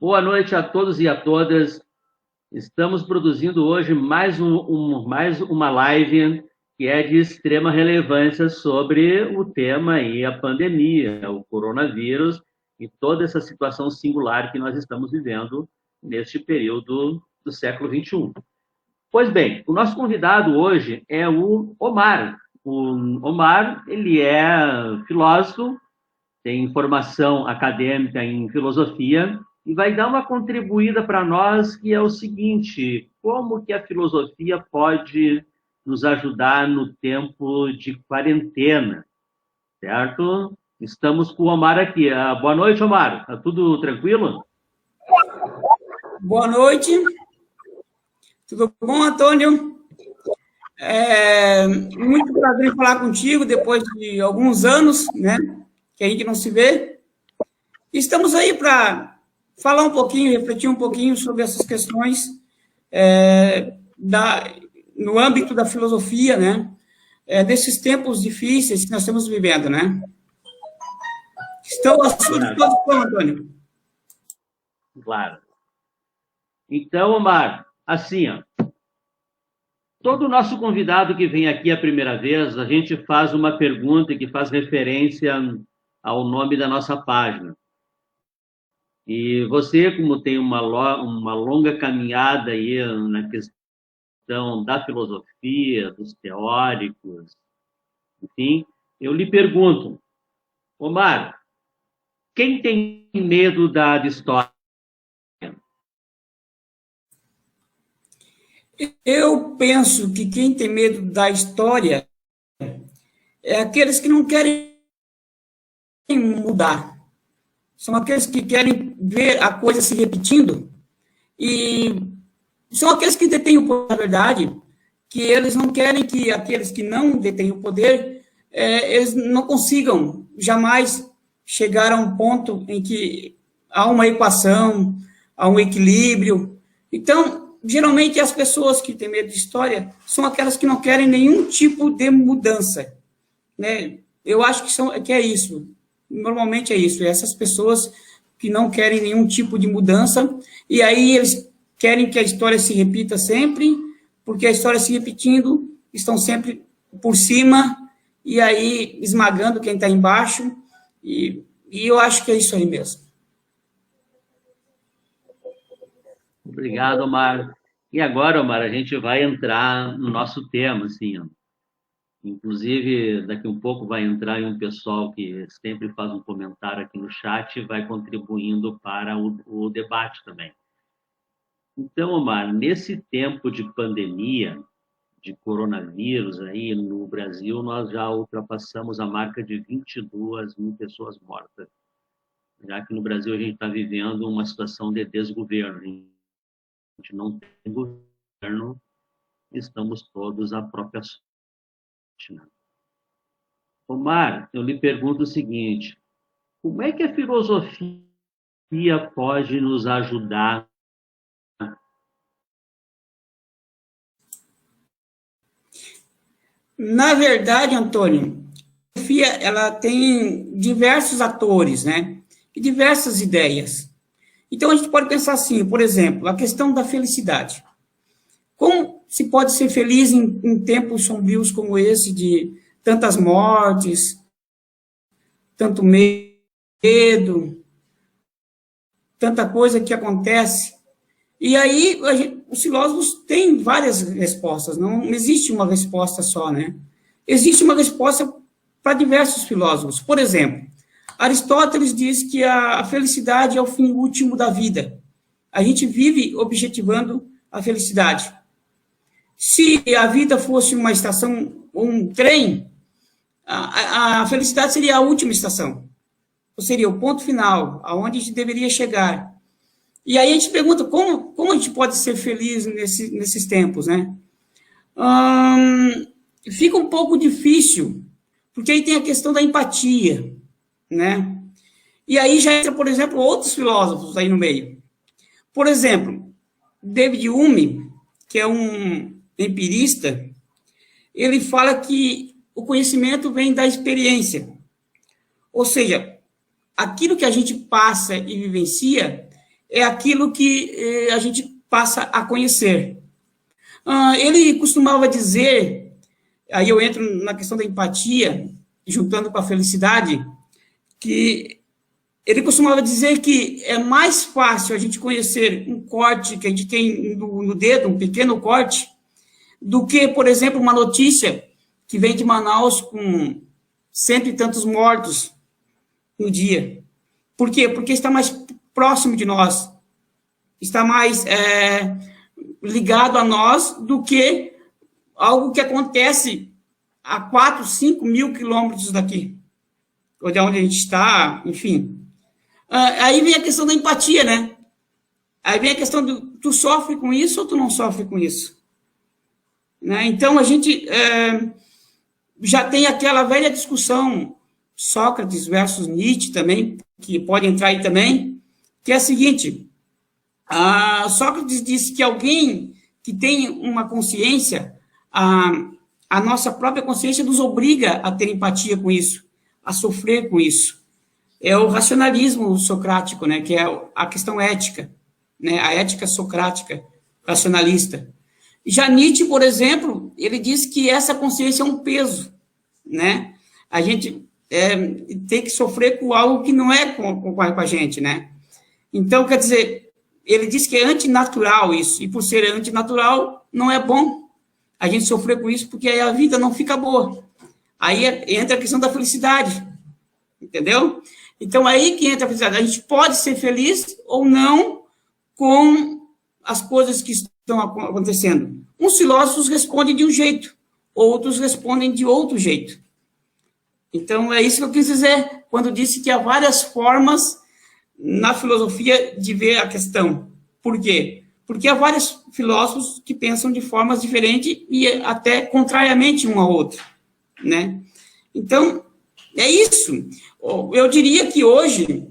Boa noite a todos e a todas. Estamos produzindo hoje mais uma live que é de extrema relevância sobre o tema aí, a pandemia, o coronavírus e toda essa situação singular que nós estamos vivendo neste período do século XXI. Pois bem, o nosso convidado hoje é o Omar. O Omar, ele é filósofo, tem formação acadêmica em filosofia e vai dar uma contribuída para nós que é o seguinte: como que a filosofia pode nos ajudar no tempo de quarentena, certo? Estamos com o Omar aqui. Boa noite, Omar. Tá tudo tranquilo? Boa noite. Tudo bom, Antônio? Muito prazer em falar contigo depois de alguns anos, né, que a gente não se vê. Estamos aí para falar um pouquinho, refletir um pouquinho sobre essas questões no âmbito da filosofia, né, desses tempos difíceis que nós estamos vivendo, né. Estou à sua disposição, Antônio. Claro. Então, Omar, assim, ó, todo nosso convidado que vem aqui a primeira vez, a gente faz uma pergunta que faz referência ao nome da nossa página. E você, como tem uma longa caminhada aí na questão da filosofia, dos teóricos, enfim, eu lhe pergunto, Omar, quem tem medo da história? Eu penso que quem tem medo da história é aqueles que não querem mudar. São aqueles que querem ver a coisa se repetindo e são aqueles que detêm o poder, na verdade, que eles não querem que aqueles que não detêm o poder, eles não consigam jamais chegar a um ponto em que há uma equação, há um equilíbrio. Então, geralmente, as pessoas que têm medo de história são aquelas que não querem nenhum tipo de mudança, né? Eu acho que é isso. Normalmente é isso. Essas pessoas que não querem nenhum tipo de mudança, e aí eles querem que a história se repita sempre, porque a história se repetindo, estão sempre por cima, e aí esmagando quem está embaixo, e eu acho que é isso aí mesmo. Obrigado, Omar. E agora, Omar, a gente vai entrar no nosso tema, assim, ó. Inclusive, daqui um pouco vai entrar um pessoal que sempre faz um comentário aqui no chat e vai contribuindo para o debate também. Então, Omar, nesse tempo de pandemia, de coronavírus aí no Brasil, nós já ultrapassamos a marca de 22 mil pessoas mortas. Já que no Brasil a gente está vivendo uma situação de desgoverno. A gente não tem governo, estamos todos à própria sorte. Omar, eu lhe pergunto o seguinte: como é que a filosofia pode nos ajudar? Na verdade, Antônio, a filosofia ela tem diversos atores, né? E diversas ideias. Então a gente pode pensar assim, por exemplo, a questão da felicidade. Como se pode ser feliz em tempos sombrios como esse, de tantas mortes, tanto medo, tanta coisa que acontece? E aí, os filósofos têm várias respostas, não existe uma resposta só, né? Existe uma resposta para diversos filósofos. Por exemplo, Aristóteles diz que a felicidade é o fim último da vida. A gente vive objetivando a felicidade. Se a vida fosse uma estação, um trem, a felicidade seria a última estação. Ou seria o ponto final, aonde a gente deveria chegar. E aí a gente pergunta como a gente pode ser feliz nesses tempos, né? Fica um pouco difícil, porque aí tem a questão da empatia, né? E aí já entra, por exemplo, outros filósofos aí no meio. Por exemplo, David Hume, que é um empirista, ele fala que o conhecimento vem da experiência. Ou seja, aquilo que a gente passa e vivencia é aquilo que a gente passa a conhecer. Ele costumava dizer, aí eu entro na questão da empatia, juntando com a felicidade, que ele costumava dizer que é mais fácil a gente conhecer um corte que a gente tem no dedo, um pequeno corte, do que, por exemplo, uma notícia que vem de Manaus com cento e tantos mortos no dia. Por quê? Porque está mais próximo de nós, está mais ligado a nós do que algo que acontece a 4, 5 mil quilômetros daqui, ou de onde a gente está, enfim. Aí vem a questão da empatia, né? Aí vem a questão do tu sofre com isso ou tu não sofre com isso? Né? Então, a gente já tem aquela velha discussão, Sócrates versus Nietzsche também, que pode entrar aí também, que é a seguinte, Sócrates disse que alguém que tem uma consciência, a nossa própria consciência nos obriga a ter empatia com isso, a sofrer com isso. É o racionalismo socrático, né, que é a questão ética, né, a ética socrática, racionalista. Já Nietzsche, por exemplo, ele diz que essa consciência é um peso, né? A gente tem que sofrer com algo que não é com a gente, né? Então, quer dizer, ele diz que é antinatural isso, e por ser antinatural, não é bom a gente sofrer com isso, porque aí a vida não fica boa. Aí entra a questão da felicidade, entendeu? Então, aí que entra a felicidade. A gente pode ser feliz ou não com as coisas que estão acontecendo. Uns filósofos respondem de um jeito, outros respondem de outro jeito. Então, é isso que eu quis dizer quando disse que há várias formas na filosofia de ver a questão. Por quê? Porque há vários filósofos que pensam de formas diferentes e até contrariamente um ao outro, né? Então, é isso. Eu diria que hoje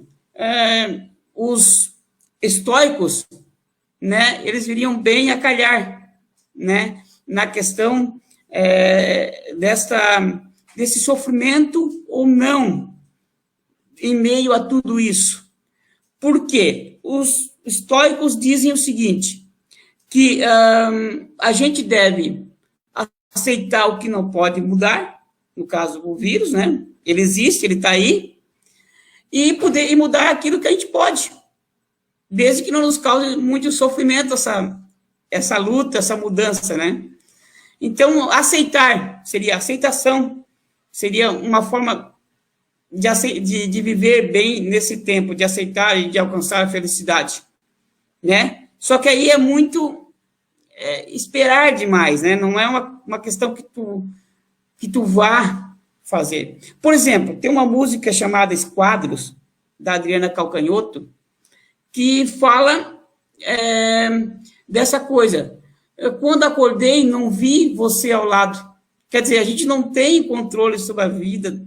os estoicos, né, eles viriam bem a calhar, né, na questão desse sofrimento ou não em meio a tudo isso. Por quê? Os estoicos dizem o seguinte, que a gente deve aceitar o que não pode mudar, no caso o vírus, né? Ele existe, ele está aí, e mudar aquilo que a gente pode, desde que não nos cause muito sofrimento essa luta, essa mudança, né? Então, aceitar seria aceitação, seria uma forma de viver bem nesse tempo, de aceitar e de alcançar a felicidade, né? Só que aí é muito esperar demais, né? Não é uma questão que tu vá fazer. Por exemplo, tem uma música chamada Esquadros, da Adriana Calcanhoto, que fala dessa coisa. Quando acordei, não vi você ao lado. Quer dizer, a gente não tem controle sobre a vida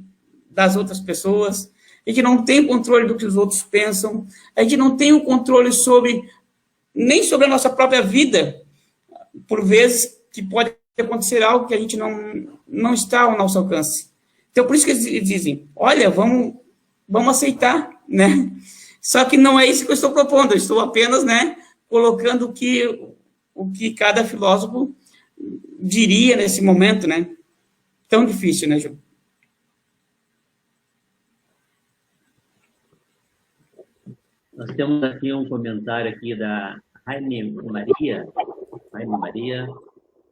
das outras pessoas, a gente não tem controle do que os outros pensam, a gente não tem o controle nem sobre a nossa própria vida, por vezes que pode acontecer algo que a gente não está ao nosso alcance. Então, por isso que eles dizem, olha, vamos aceitar, né? Só que não é isso que eu estou propondo, eu estou apenas, né, colocando o que cada filósofo diria nesse momento, né? Tão difícil, né, Ju? Nós temos aqui um comentário aqui da Raine Maria,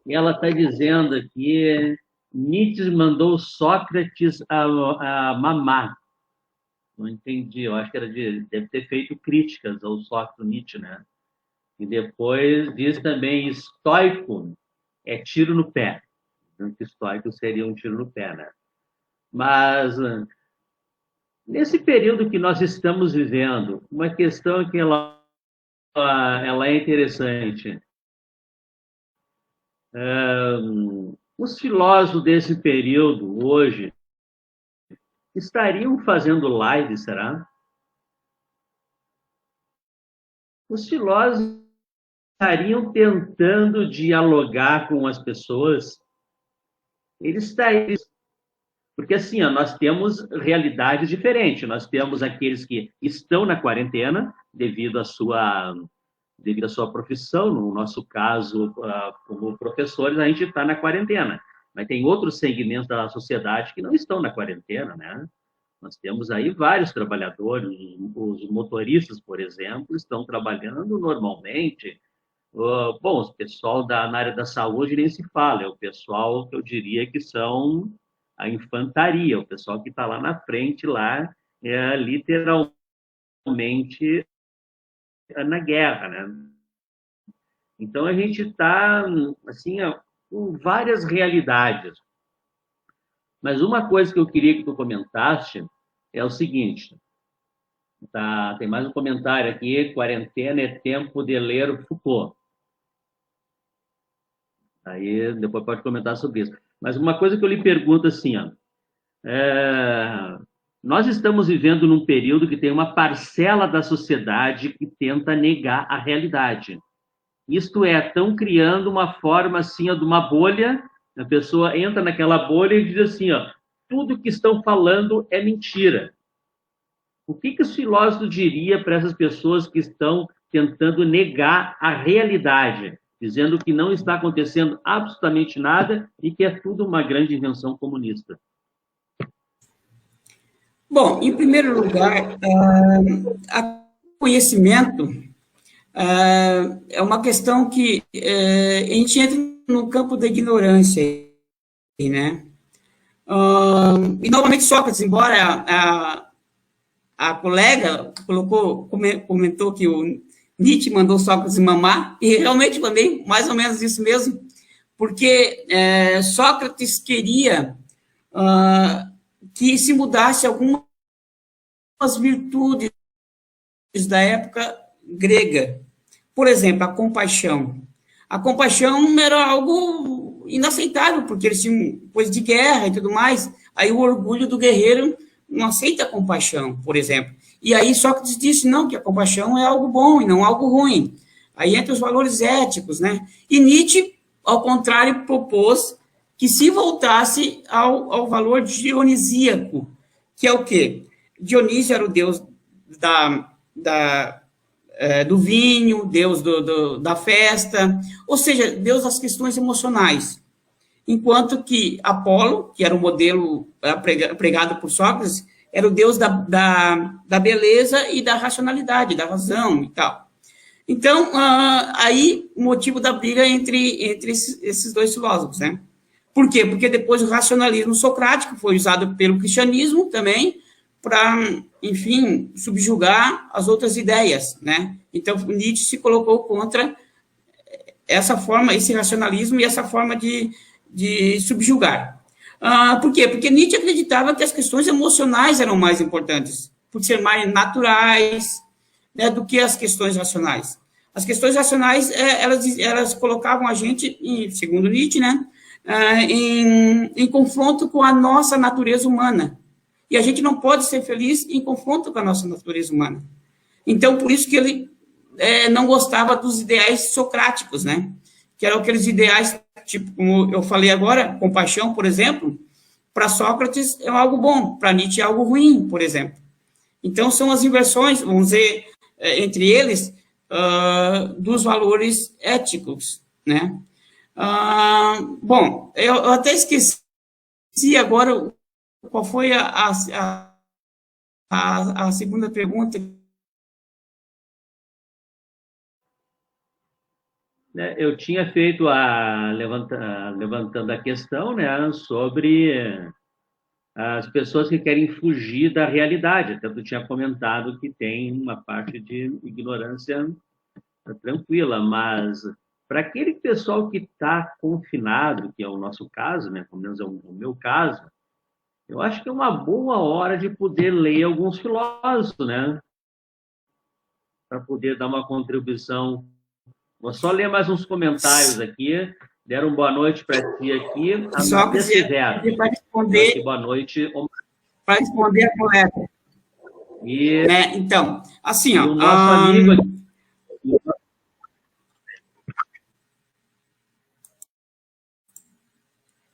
e ela está dizendo aqui, Nietzsche mandou Sócrates a mamar. Não entendi, eu acho que deve ter feito críticas ao Sócrates Nietzsche, né? E depois diz também, estoico é tiro no pé. Que estoico seria um tiro no pé, né? Mas, nesse período que nós estamos vivendo, uma questão que ela é interessante. Os filósofos desse período, hoje, estariam fazendo live, será? os filósofos estariam tentando dialogar com as pessoas, eles estariam... Porque, assim, ó, nós temos realidades diferentes. Nós temos aqueles que estão na quarentena devido à sua profissão. No nosso caso, como professores, a gente está na quarentena. Mas tem outros segmentos da sociedade que não estão na quarentena, né? Nós temos aí vários trabalhadores, os motoristas, por exemplo, estão trabalhando normalmente. Bom, o pessoal na área da saúde nem se fala, é o pessoal que eu diria que são a infantaria, o pessoal que está lá na frente, lá, literalmente na guerra, né? Então, a gente está, assim, com várias realidades. Mas uma coisa que eu queria que tu comentasse é o seguinte, tá? Tem mais um comentário aqui, quarentena é tempo de ler Foucault. Aí, depois pode comentar sobre isso. Mas uma coisa que eu lhe pergunto assim, ó, nós estamos vivendo num período que tem uma parcela da sociedade que tenta negar a realidade. Isto é, estão criando uma forma assim, ó, de uma bolha, a pessoa entra naquela bolha e diz assim, ó, tudo que estão falando é mentira. O que os filósofos diriam para essas pessoas que estão tentando negar a realidade, dizendo que não está acontecendo absolutamente nada e que é tudo uma grande invenção comunista? Bom, em primeiro lugar, conhecimento é uma questão que a gente entra no campo da ignorância, né? E normalmente Sócrates, embora a colega comentou que o Nietzsche mandou Sócrates mamar, e realmente também, mais ou menos isso mesmo, porque Sócrates queria que se mudasse algumas virtudes da época grega. Por exemplo, a compaixão. A compaixão era algo inaceitável, porque eles tinham coisa de guerra e tudo mais. Aí o orgulho do guerreiro não aceita a compaixão, por exemplo. E aí Sócrates disse, não, que a compaixão é algo bom e não algo ruim. Aí entra os valores éticos, né? E Nietzsche, ao contrário, propôs que se voltasse ao valor dionisíaco, que é o quê? Dionísio era o deus do vinho, deus da festa, ou seja, deus das questões emocionais. Enquanto que Apolo, que era o modelo pregado por Sócrates, era o deus da beleza e da racionalidade, da razão e tal. Então, aí o motivo da briga entre esses dois filósofos, né? Por quê? Porque depois o racionalismo socrático foi usado pelo cristianismo também para, enfim, subjugar as outras ideias, né? Então, Nietzsche se colocou contra essa forma, esse racionalismo e essa forma de subjugar. Por quê? Porque Nietzsche acreditava que as questões emocionais eram mais importantes, por ser mais naturais, né, do que as questões racionais. As questões racionais, elas colocavam a gente, segundo Nietzsche, né, em confronto com a nossa natureza humana. E a gente não pode ser feliz em confronto com a nossa natureza humana. Então, por isso que ele não gostava dos ideais socráticos, né? Que eram aqueles ideais, tipo, como eu falei agora, compaixão, por exemplo, para Sócrates é algo bom, para Nietzsche é algo ruim, por exemplo. Então, são as inversões, vamos dizer, entre eles, dos valores éticos, né? Bom, eu até esqueci agora qual foi a segunda pergunta. Eu tinha feito levantando a questão, né, sobre as pessoas que querem fugir da realidade. Até tu tinha comentado que tem uma parte de ignorância tranquila, mas para aquele pessoal que está confinado, que é o nosso caso, né, pelo menos é o meu caso, eu acho que é uma boa hora de poder ler alguns filósofos, né, para poder dar uma contribuição. Vou só ler mais uns comentários aqui. Deram boa noite para ti aqui. Só para responder. Boa noite. Para responder a colega. E, né? Então, assim, ó. O nosso amigo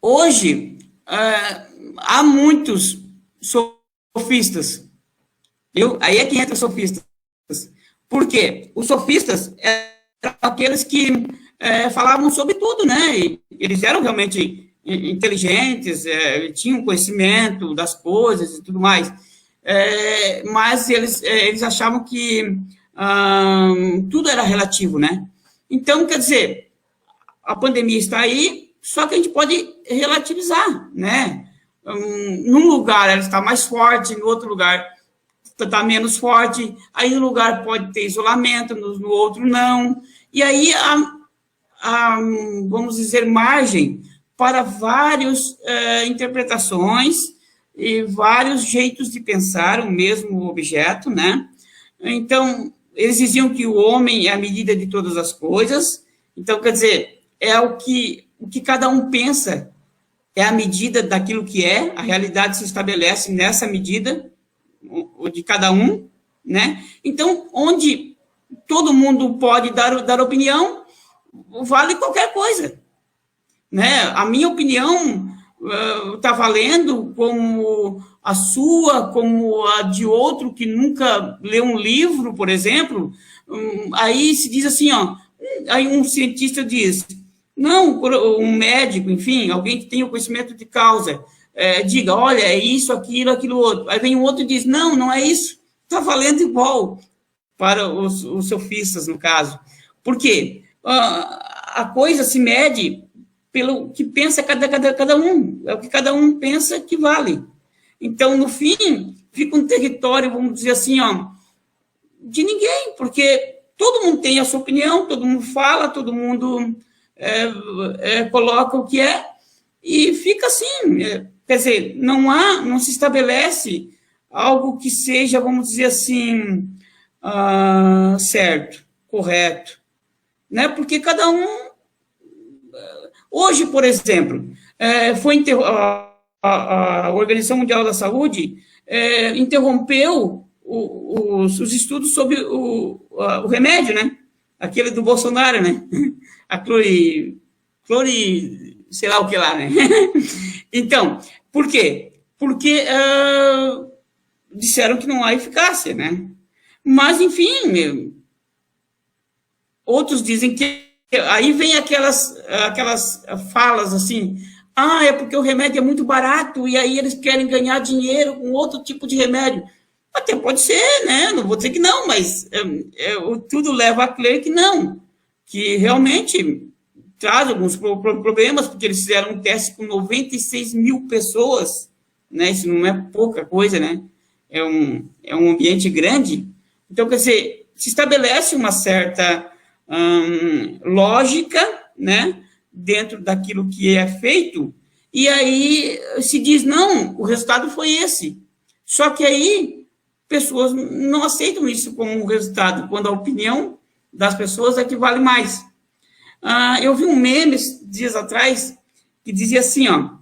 Hoje, há muitos sofistas, viu? Aí é que entra sofistas. Por quê? Os sofistas eram aqueles que falavam sobre tudo, né? E eles eram realmente inteligentes, tinham conhecimento das coisas e tudo mais. Mas eles achavam que tudo era relativo, né? Então, quer dizer, a pandemia está aí, só que a gente pode relativizar, né? Num lugar ela está mais forte, no outro lugar está menos forte, aí no lugar pode ter isolamento, no outro não, e aí vamos dizer, margem para várias interpretações e vários jeitos de pensar o mesmo objeto, né? Então, eles diziam que o homem é a medida de todas as coisas, então, quer dizer, é o que cada um pensa, é a medida daquilo que é, a realidade se estabelece nessa medida, o de cada um, né? Então, onde todo mundo pode dar opinião, vale qualquer coisa, né? A minha opinião está valendo como a sua, como a de outro que nunca leu um livro, por exemplo. Aí se diz assim, ó, aí um cientista diz, não, um médico, enfim, alguém que tenha o conhecimento de causa, diga, olha, é isso, aquilo outro. Aí vem um outro e diz, não, não é isso, está valendo igual para os sofistas, no caso. Por quê? A coisa se mede pelo que pensa cada um, é o que cada um pensa que vale. Então, no fim, fica um território, vamos dizer assim, ó, de ninguém, porque todo mundo tem a sua opinião, todo mundo fala, todo mundo coloca o que é, e fica assim, quer dizer, não se estabelece algo que seja, vamos dizer assim, certo, correto, né? Porque cada um... Hoje, por exemplo, a Organização Mundial da Saúde interrompeu os estudos sobre o remédio, né? Aquele do Bolsonaro, né? A sei lá o que lá, né? Então, por quê? Porque disseram que não há eficácia, né? Mas, enfim, outros dizem que... Aí vem aquelas falas assim, é porque o remédio é muito barato e aí eles querem ganhar dinheiro com outro tipo de remédio. Até pode ser, né? Não vou dizer que não, mas tudo leva a crer que não, que realmente traz alguns problemas, porque eles fizeram um teste com 96 mil pessoas, né? Isso não é pouca coisa, né? É um ambiente grande. Então, quer dizer, se estabelece uma certa lógica, né? Dentro daquilo que é feito, e aí se diz, não, o resultado foi esse. Só que aí pessoas não aceitam isso como um resultado, quando a opinião das pessoas é que vale mais. Eu vi um meme dias atrás que dizia assim, ó,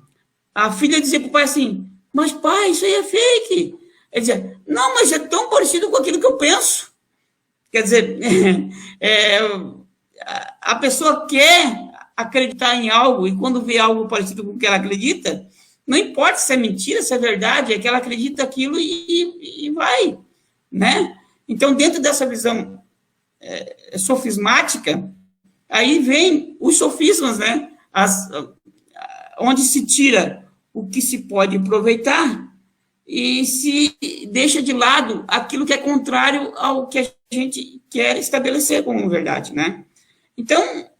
a filha dizia para o pai assim, mas pai, isso aí é fake. Ele dizia, não, mas é tão parecido com aquilo que eu penso. Quer dizer, a pessoa quer acreditar em algo e quando vê algo parecido com o que ela acredita, não importa se é mentira, se é verdade, é que ela acredita aquilo e vai, né? Então, dentro dessa visão sofismática, aí vem os sofismas, né? Onde se tira o que se pode aproveitar e se deixa de lado aquilo que é contrário ao que a gente quer estabelecer como verdade, né? Então,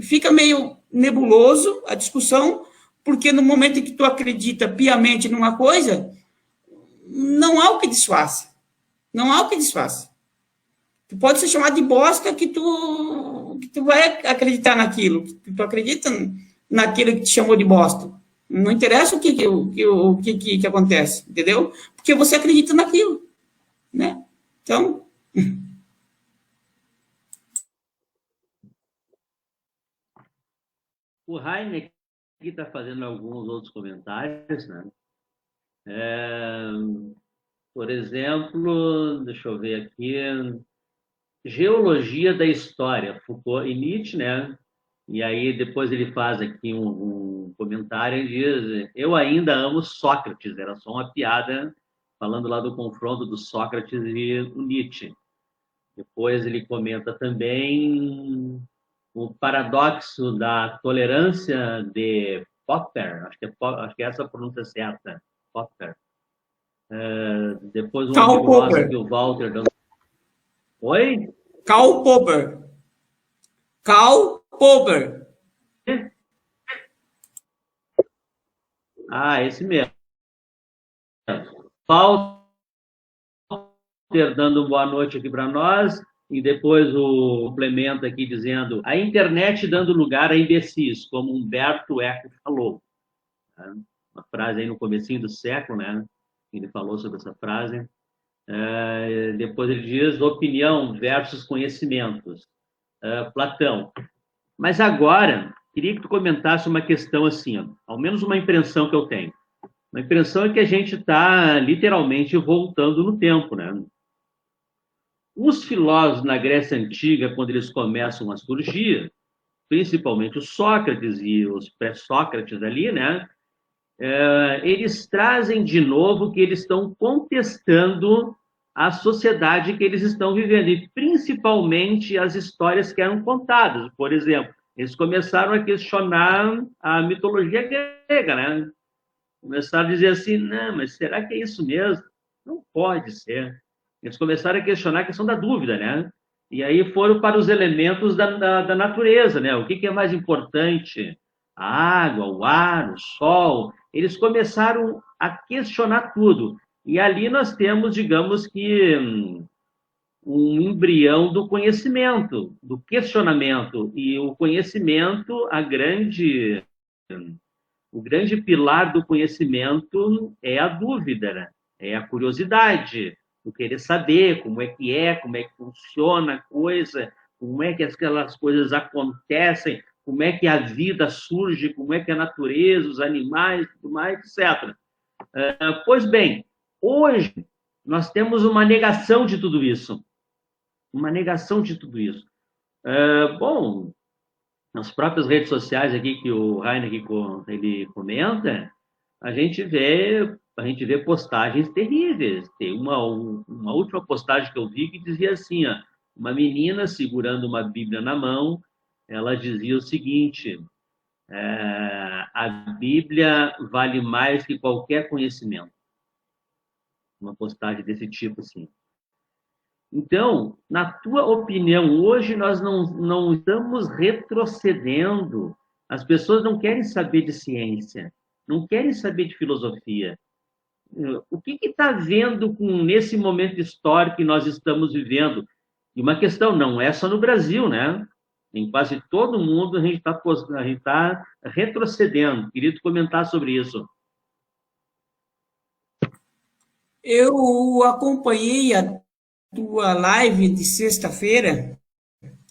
fica meio nebuloso a discussão, porque no momento em que tu acredita piamente numa coisa, não há o que disfarce. Não há o que disfarce. Tu pode ser chamado de bosta que tu vai acreditar naquilo, que tu acredita naquilo que te chamou de bosta. Não interessa o que acontece, entendeu? Porque você acredita naquilo, né? Então... O Rainer aqui está fazendo alguns outros comentários, né? Por exemplo, deixa eu ver aqui, geologia da história, Foucault e Nietzsche, né? E aí depois ele faz aqui um comentário, ele diz: eu ainda amo Sócrates. Era só uma piada falando lá do confronto do Sócrates e o Nietzsche. Depois ele comenta também o paradoxo da tolerância de Popper, acho que é essa a pronúncia certa, Popper. Depois um Karl amigo nosso Popper. aqui, o Walter. Oi? Karl Popper. Karl Popper. Ah, esse mesmo. Walter dando boa noite aqui para nós, e depois o complemento aqui dizendo: a internet dando lugar a imbecis, como Humberto Eco falou. Uma frase aí no comecinho do século, né? Ele falou sobre essa frase. Depois ele diz: opinião versus conhecimentos. Platão. Mas agora, queria que tu comentasse uma questão assim, ó, ao menos uma impressão que eu tenho. Uma impressão é que a gente está literalmente voltando no tempo, né? Os filósofos na Grécia Antiga, quando eles começam a surgir, principalmente o Sócrates e os pré-Sócrates ali, né? Eles trazem de novo que eles estão contestando a sociedade que eles estão vivendo, e principalmente as histórias que eram contadas. Por exemplo, eles começaram a questionar a mitologia grega, né? Começaram a dizer assim: não, mas será que é isso mesmo? Não pode ser. Eles começaram a questionar a questão da dúvida, né? E aí foram para os elementos da natureza, né? O que é mais importante? A água, o ar, o sol. Eles começaram a questionar tudo. E ali nós temos, digamos que, um embrião do conhecimento, do questionamento. E o conhecimento, o grande pilar do conhecimento é a dúvida, né? É a curiosidade, o querer saber como é, como é que funciona a coisa, como é que aquelas coisas acontecem, como é que a vida surge, como é que a natureza, os animais, tudo mais, etc. Pois bem, hoje nós temos uma negação de tudo isso. Uma negação de tudo isso. Bom, nas próprias redes sociais aqui que o Rainer ele comenta, a gente vê postagens terríveis. Tem uma última postagem que eu vi que dizia assim, ó, uma menina segurando uma Bíblia na mão, ela dizia o seguinte: a Bíblia vale mais que qualquer conhecimento. Uma postagem desse tipo, assim. Então, na tua opinião, hoje nós não estamos retrocedendo. As pessoas não querem saber de ciência, não querem saber de filosofia. O que está vendo nesse momento histórico que nós estamos vivendo? E uma questão, não é só no Brasil, né? Em quase todo mundo a gente está retrocedendo. Queria te comentar sobre isso. Eu acompanhei a tua live de sexta-feira.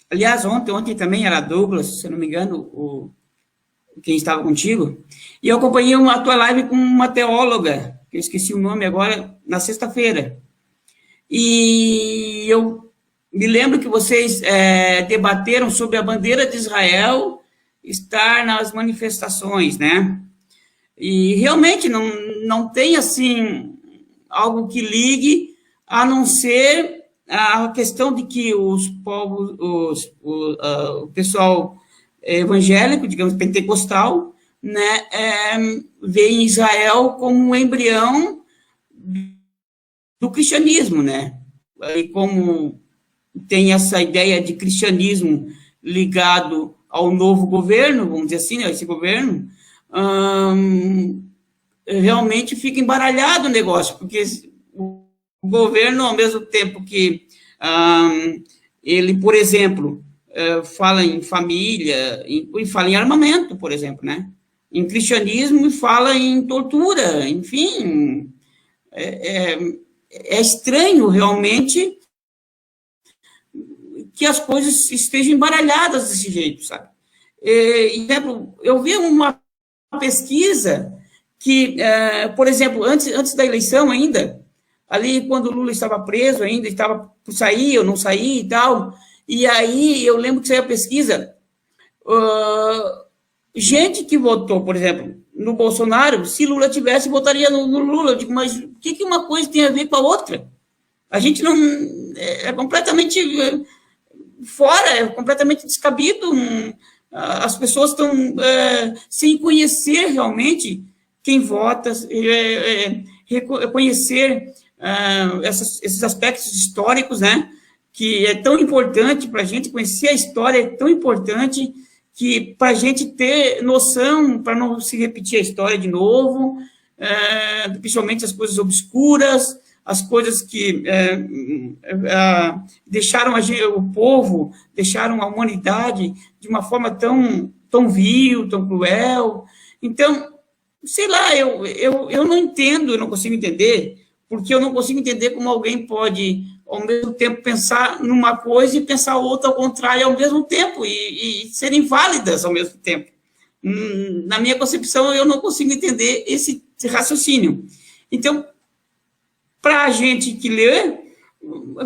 Aliás, ontem também era Douglas, se eu não me engano, quem estava contigo. E eu acompanhei a tua live com uma teóloga, que eu esqueci o nome agora, na sexta-feira. E eu me lembro que vocês debateram sobre a bandeira de Israel estar nas manifestações, né? E realmente não tem, assim, algo que ligue, a não ser a questão de que os povos, o pessoal evangélico, digamos, pentecostal, né, vê em Israel como um embrião do cristianismo, né? E como tem essa ideia de cristianismo ligado ao novo governo, vamos dizer assim, né, esse governo, realmente fica embaralhado o negócio, porque o governo, ao mesmo tempo que ele, por exemplo, fala em família, e fala em armamento, por exemplo, né? Em cristianismo e fala em tortura, enfim, é estranho realmente que as coisas estejam embaralhadas desse jeito, sabe? Exemplo, eu vi uma pesquisa que, por exemplo, antes da eleição ainda, ali quando o Lula estava preso ainda, estava por sair ou não sair e tal, e aí eu lembro que saiu a pesquisa, gente que votou, por exemplo, no Bolsonaro, se Lula tivesse, votaria no Lula. Eu digo, mas o que uma coisa tem a ver com a outra? A gente não... É completamente fora, é completamente descabido. As pessoas estão sem conhecer realmente quem vota, reconhecer esses aspectos históricos, né? Que é tão importante para a gente conhecer a história, é tão importante que para a gente ter noção, para não se repetir a história de novo, principalmente as coisas obscuras, as coisas que deixaram o povo, deixaram a humanidade de uma forma tão vil, tão cruel. Então, sei lá, eu não entendo, eu não consigo entender, porque eu não consigo entender como alguém pode, ao mesmo tempo, pensar numa coisa e pensar outra ao contrário ao mesmo tempo, e serem válidas ao mesmo tempo. Na minha concepção, eu não consigo entender esse raciocínio. Então, para a gente que lê,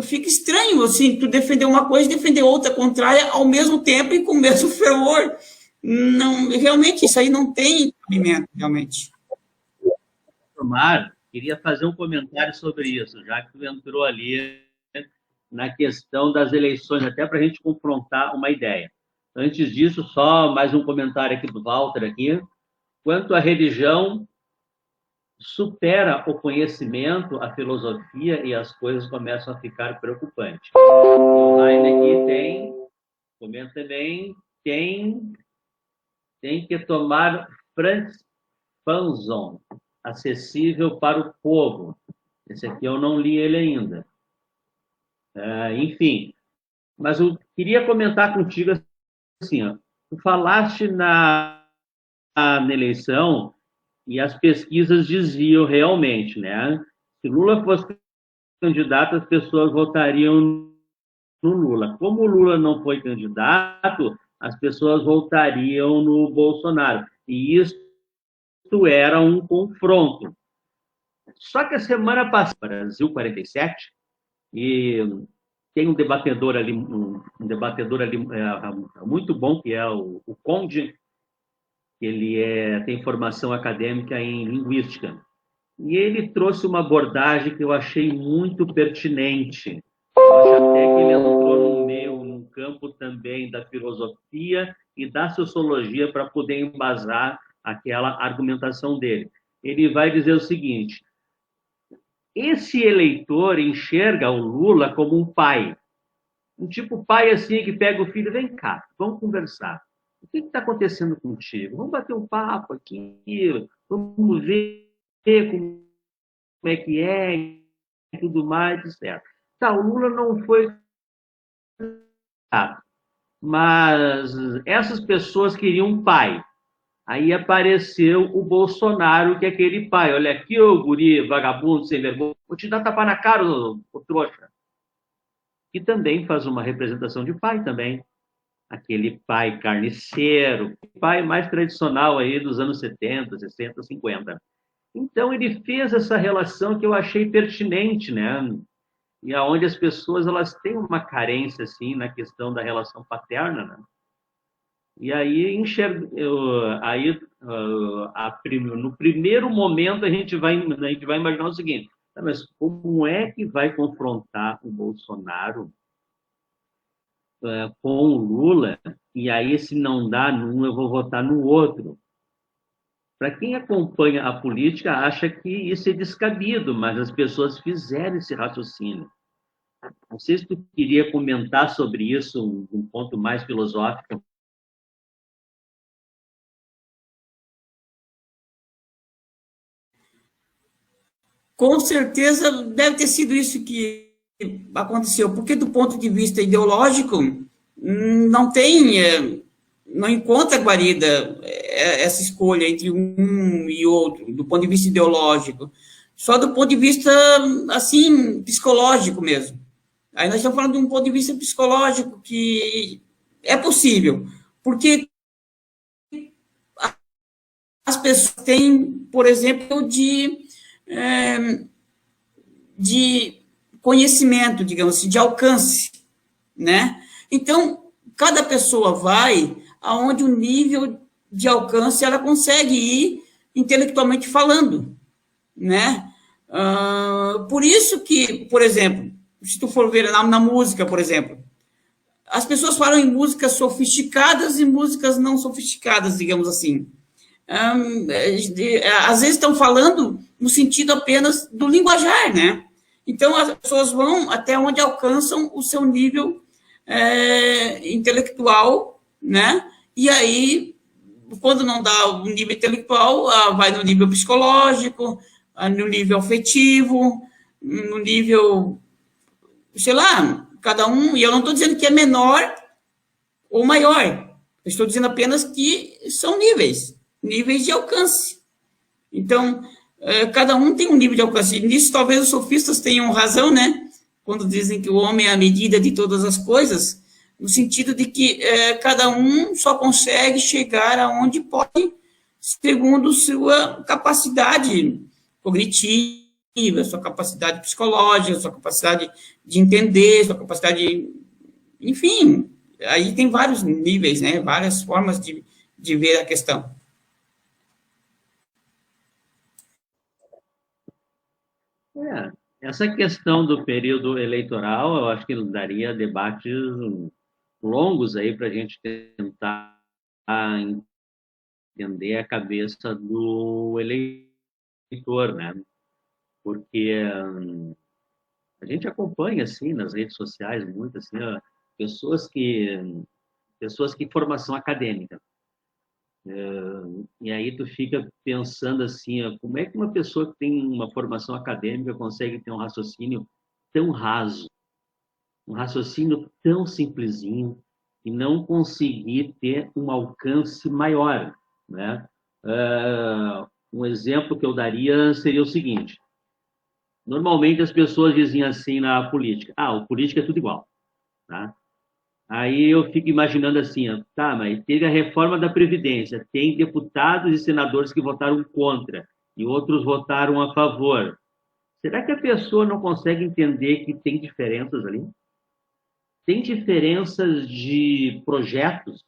fica estranho, assim, tu defender uma coisa e defender outra contrária ao mesmo tempo e com o mesmo fervor. Não, realmente, isso aí não tem cabimento, realmente. Omar, queria fazer um comentário sobre isso, já que tu entrou ali na questão das eleições, até para a gente confrontar uma ideia. Antes disso, só mais um comentário aqui do Walter aqui. Quanto à religião, supera o conhecimento, a filosofia, e as coisas começam a ficar preocupantes. O Online aqui comenta também, tem que tomar Franz Fanon, acessível para o povo. Esse aqui eu não li ele ainda. Enfim, mas eu queria comentar contigo assim, ó, tu falaste na eleição e as pesquisas diziam realmente, né? Se Lula fosse candidato, as pessoas votariam no Lula. Como o Lula não foi candidato, as pessoas votariam no Bolsonaro. E isso era um confronto. Só que a semana passada, Brasil 47, e tem um debatedor ali muito bom, que é o Conde, que ele tem formação acadêmica em linguística. E ele trouxe uma abordagem que eu achei muito pertinente. Eu acho até que ele entrou num campo também da filosofia e da sociologia para poder embasar aquela argumentação dele. Ele vai dizer o seguinte: esse eleitor enxerga o Lula como um pai. Um tipo pai assim que pega o filho, vem cá, vamos conversar. O que está acontecendo contigo? Vamos bater um papo aqui, vamos ver como é que é e tudo mais, etc. Tá, o Lula não foi... mas essas pessoas queriam um pai. Aí apareceu o Bolsonaro, que é aquele pai. Olha aqui, ô guri, vagabundo, sem vergonha. Vou te dar tapa na cara, ô trouxa. E também faz uma representação de pai também. Aquele pai carniceiro, pai mais tradicional aí dos anos 70, 60, 50. Então ele fez essa relação que eu achei pertinente, né? E aonde as pessoas elas têm uma carência assim na questão da relação paterna, né? E aí no primeiro momento a gente vai imaginar o seguinte: mas como é que vai confrontar o Bolsonaro com o Lula, e aí se não dá num, eu vou votar no outro? Para quem acompanha a política, acha que isso é descabido, mas as pessoas fizeram esse raciocínio. Não sei se tu queria comentar sobre isso, um ponto mais filosófico. Com certeza deve ter sido isso que aconteceu, porque do ponto de vista ideológico, não encontra guarida essa escolha entre um e outro, do ponto de vista ideológico, só do ponto de vista, assim, psicológico mesmo. Aí nós estamos falando de um ponto de vista psicológico que é possível, porque as pessoas têm, por exemplo, de conhecimento, digamos assim, de alcance, né? Então, cada pessoa vai aonde o nível de alcance ela consegue ir intelectualmente falando, né? Por isso que, por exemplo, se tu for ver na música, por exemplo, as pessoas falam em músicas sofisticadas e músicas não sofisticadas, digamos assim. Às vezes estão falando no sentido apenas do linguajar, né? Então, as pessoas vão até onde alcançam o seu nível intelectual, né? E aí, quando não dá o nível intelectual, vai no nível psicológico, no nível afetivo, no nível, sei lá, cada um, e eu não estou dizendo que é menor ou maior, eu estou dizendo apenas que são níveis de alcance. Então, cada um tem um nível de alcance. E nisso, talvez os sofistas tenham razão, né? Quando dizem que o homem é a medida de todas as coisas, no sentido de que cada um só consegue chegar aonde pode, segundo sua capacidade cognitiva, sua capacidade psicológica, sua capacidade de entender, sua capacidade, enfim, aí tem vários níveis, né? Várias formas de ver a questão. Essa questão do período eleitoral, eu acho que daria debates longos aí para a gente tentar entender a cabeça do eleitor, né? Porque a gente acompanha, assim, nas redes sociais, muito, assim, pessoas que formação acadêmica. E aí tu fica pensando assim, como é que uma pessoa que tem uma formação acadêmica consegue ter um raciocínio tão raso, um raciocínio tão simplesinho e não conseguir ter um alcance maior, né? Um exemplo que eu daria seria o seguinte: normalmente as pessoas dizem assim na política, o político é tudo igual, tá? Aí eu fico imaginando assim, tá, mas teve a reforma da Previdência, tem deputados e senadores que votaram contra e outros votaram a favor. Será que a pessoa não consegue entender que tem diferenças ali? Tem diferenças de projetos,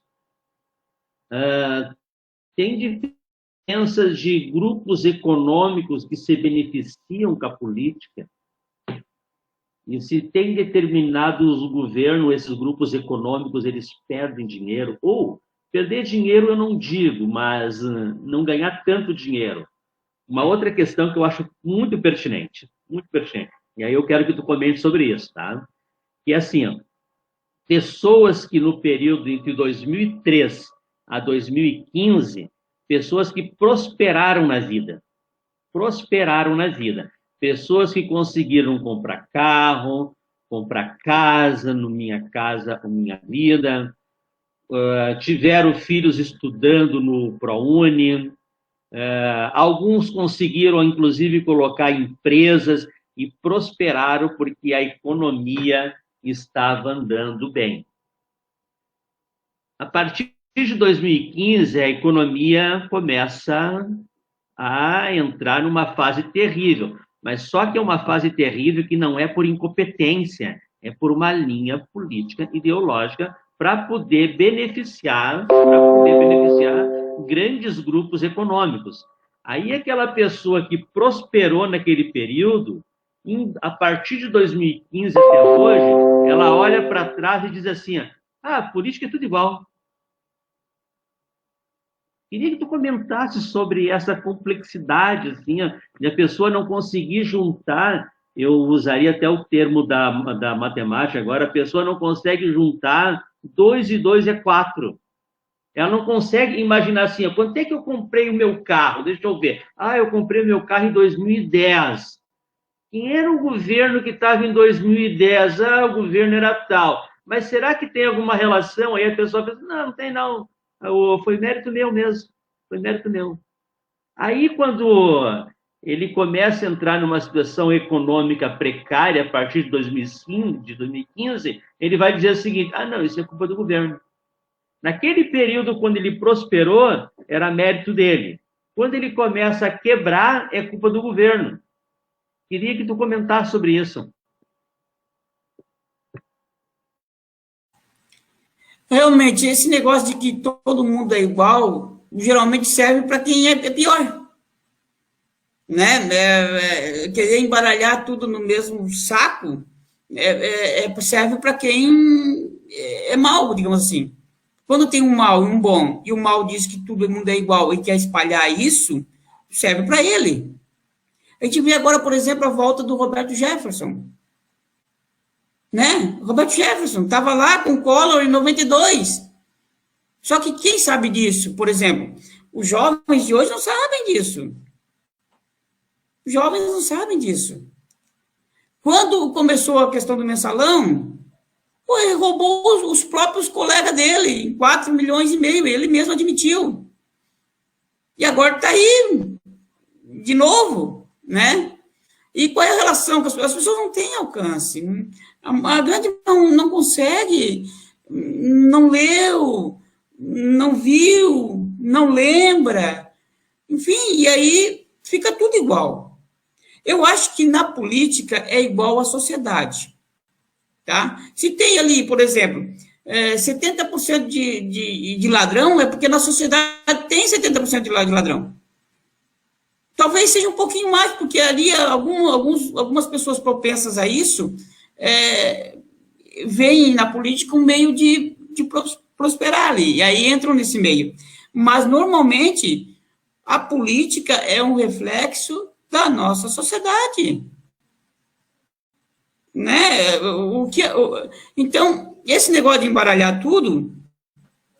tem diferenças de grupos econômicos que se beneficiam com a política. E se tem determinados governos, esses grupos econômicos, eles perdem dinheiro, ou perder dinheiro eu não digo, mas não ganhar tanto dinheiro. Uma outra questão que eu acho muito pertinente, e aí eu quero que tu comente sobre isso, tá? Que é assim, pessoas que no período entre 2003 a 2015, pessoas que prosperaram na vida, pessoas que conseguiram comprar carro, comprar casa, no Minha Casa, Minha Vida, tiveram filhos estudando no ProUni, alguns conseguiram, inclusive, colocar empresas e prosperaram porque a economia estava andando bem. A partir de 2015, a economia começa a entrar numa fase terrível. Mas só que é uma fase terrível que não é por incompetência, é por uma linha política ideológica para poder beneficiar grandes grupos econômicos. Aí aquela pessoa que prosperou naquele período, a partir de 2015 até hoje, ela olha para trás e diz assim, política é tudo igual. Queria que tu comentasse sobre essa complexidade, assim, de a pessoa não conseguir juntar, eu usaria até o termo da matemática agora, a pessoa não consegue juntar 2 e 2 é 4. Ela não consegue imaginar assim, quanto é que eu comprei o meu carro? Deixa eu ver. Eu comprei o meu carro em 2010. Quem era o governo que estava em 2010? O governo era tal. Mas será que tem alguma relação? Aí a pessoa pensa, não tem não. Foi mérito meu mesmo, foi mérito meu. Aí, quando ele começa a entrar numa situação econômica precária a partir de 2015, ele vai dizer o seguinte, não, isso é culpa do governo. Naquele período, quando ele prosperou, era mérito dele. Quando ele começa a quebrar, é culpa do governo. Queria que tu comentasse sobre isso. Realmente, esse negócio de que todo mundo é igual, geralmente serve para quem é pior, né? Querer embaralhar tudo no mesmo saco serve para quem é mal, digamos assim. Quando tem um mal e um bom, e o mal diz que todo mundo é igual e quer espalhar isso, serve para ele. A gente vê agora, por exemplo, a volta do Roberto Jefferson. Né? Roberto Jefferson estava lá com o Collor em 92. Só que quem sabe disso? Por exemplo, os jovens de hoje não sabem disso. Os jovens não sabem disso. Quando começou a questão do mensalão, ele roubou os próprios colegas dele, em 4,5 milhões, ele mesmo admitiu. E agora está aí, de novo, né? E qual é a relação? As pessoas não têm alcance. A grande não consegue, não leu, não viu, não lembra. Enfim, e aí fica tudo igual. Eu acho que na política é igual à sociedade. Tá? Se tem ali, por exemplo, 70% de ladrão, é porque na sociedade tem 70% de ladrão. Talvez seja um pouquinho mais, porque ali algumas pessoas propensas a isso veem na política um meio de prosperar ali, e aí entram nesse meio. Mas, normalmente, a política é um reflexo da nossa sociedade. Né? Então, esse negócio de embaralhar tudo,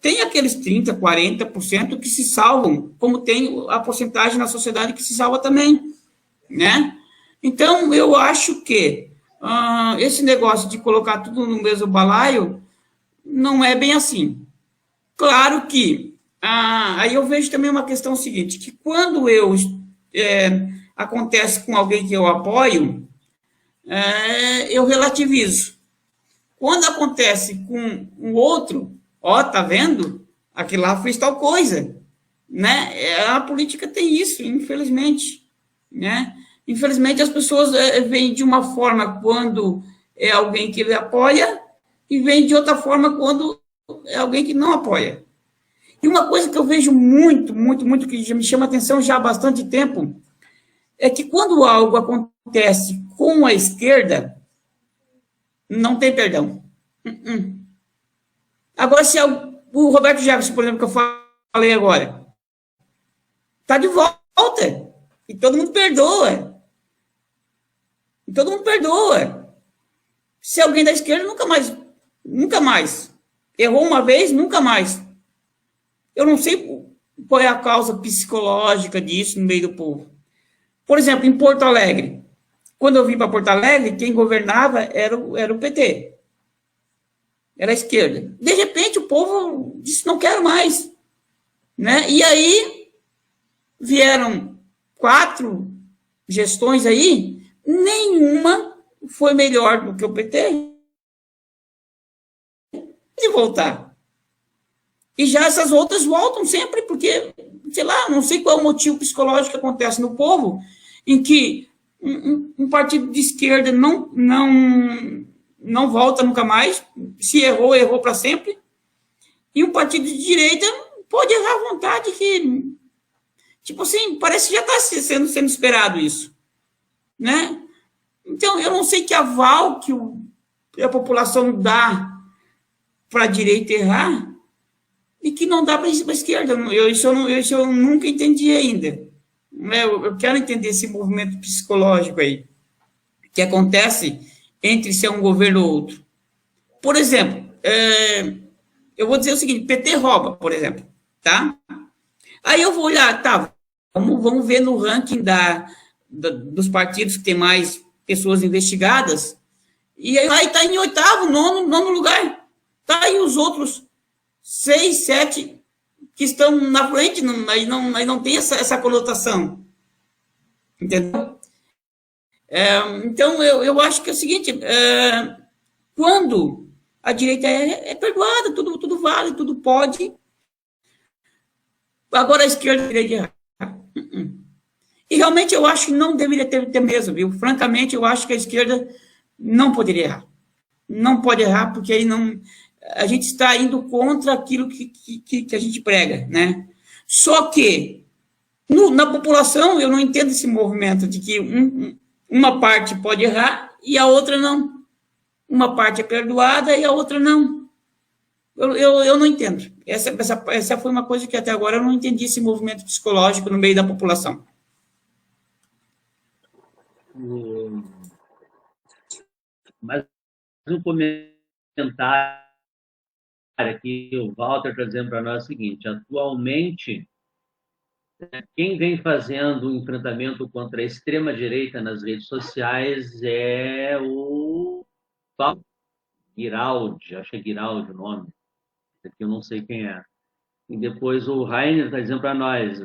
tem aqueles 30%, 40% que se salvam, como tem a porcentagem na sociedade que se salva também, né? Então, eu acho que esse negócio de colocar tudo no mesmo balaio não é bem assim. Claro que, aí eu vejo também uma questão seguinte, que quando acontece com alguém que eu apoio, eu relativizo. Quando acontece com um outro, tá vendo? Aquilo lá fez tal coisa, né? A política tem isso, infelizmente, né? Infelizmente, as pessoas veem de uma forma quando é alguém que ele apoia e veem de outra forma quando é alguém que não apoia. E uma coisa que eu vejo muito, muito, muito, que já me chama a atenção já há bastante tempo, é que quando algo acontece com a esquerda, não tem perdão. Agora, se o Roberto Jefferson, por exemplo, que eu falei agora, está de volta, e todo mundo perdoa. E todo mundo perdoa. Se alguém da esquerda, nunca mais. Errou uma vez, nunca mais. Eu não sei qual é a causa psicológica disso no meio do povo. Por exemplo, em Porto Alegre, quando eu vim para Porto Alegre, quem governava era o PT. Era a esquerda. De repente, o povo disse, não quero mais. Né? E aí, vieram 4 gestões aí, nenhuma foi melhor do que o PT. De voltar. E já essas outras voltam sempre, porque, sei lá, não sei qual é o motivo psicológico que acontece no povo, em que um partido de esquerda não volta nunca mais, se errou para sempre, e um partido de direita pode errar à vontade, que, tipo assim, parece que já está sendo esperado isso, né? Então, eu não sei que aval que a população dá para a direita errar, e que não dá para a esquerda. Isso eu nunca entendi ainda. Eu quero entender esse movimento psicológico aí, que acontece entre ser um governo ou outro. Por exemplo, eu vou dizer o seguinte, PT rouba, por exemplo, tá? Aí eu vou olhar, tá, vamos ver no ranking dos partidos que tem mais pessoas investigadas, e aí está em 8º, 9º lugar. Tá aí os outros 6, 7 que estão na frente, aí não tem essa conotação. Entendeu? Então, eu acho que é o seguinte, quando a direita é perdoada, tudo vale, tudo pode, agora a esquerda deveria errar. E realmente eu acho que não deveria ter mesmo, viu? Francamente, eu acho que a esquerda não poderia errar. Não pode errar, porque aí a gente está indo contra aquilo que a gente prega, né? Só que, na população, eu não entendo esse movimento de que uma parte pode errar e a outra não. Uma parte é perdoada e a outra não. Eu não entendo. Essa foi uma coisa que até agora eu não entendi, esse movimento psicológico no meio da população. Mas um comentário aqui, o Walter está dizendo para nós o seguinte: atualmente, quem vem fazendo o enfrentamento contra a extrema-direita nas redes sociais é o Paulo Giraldi, acho que é Giraldi o nome, aqui eu não sei quem é. E depois o Rainer está dizendo para nós,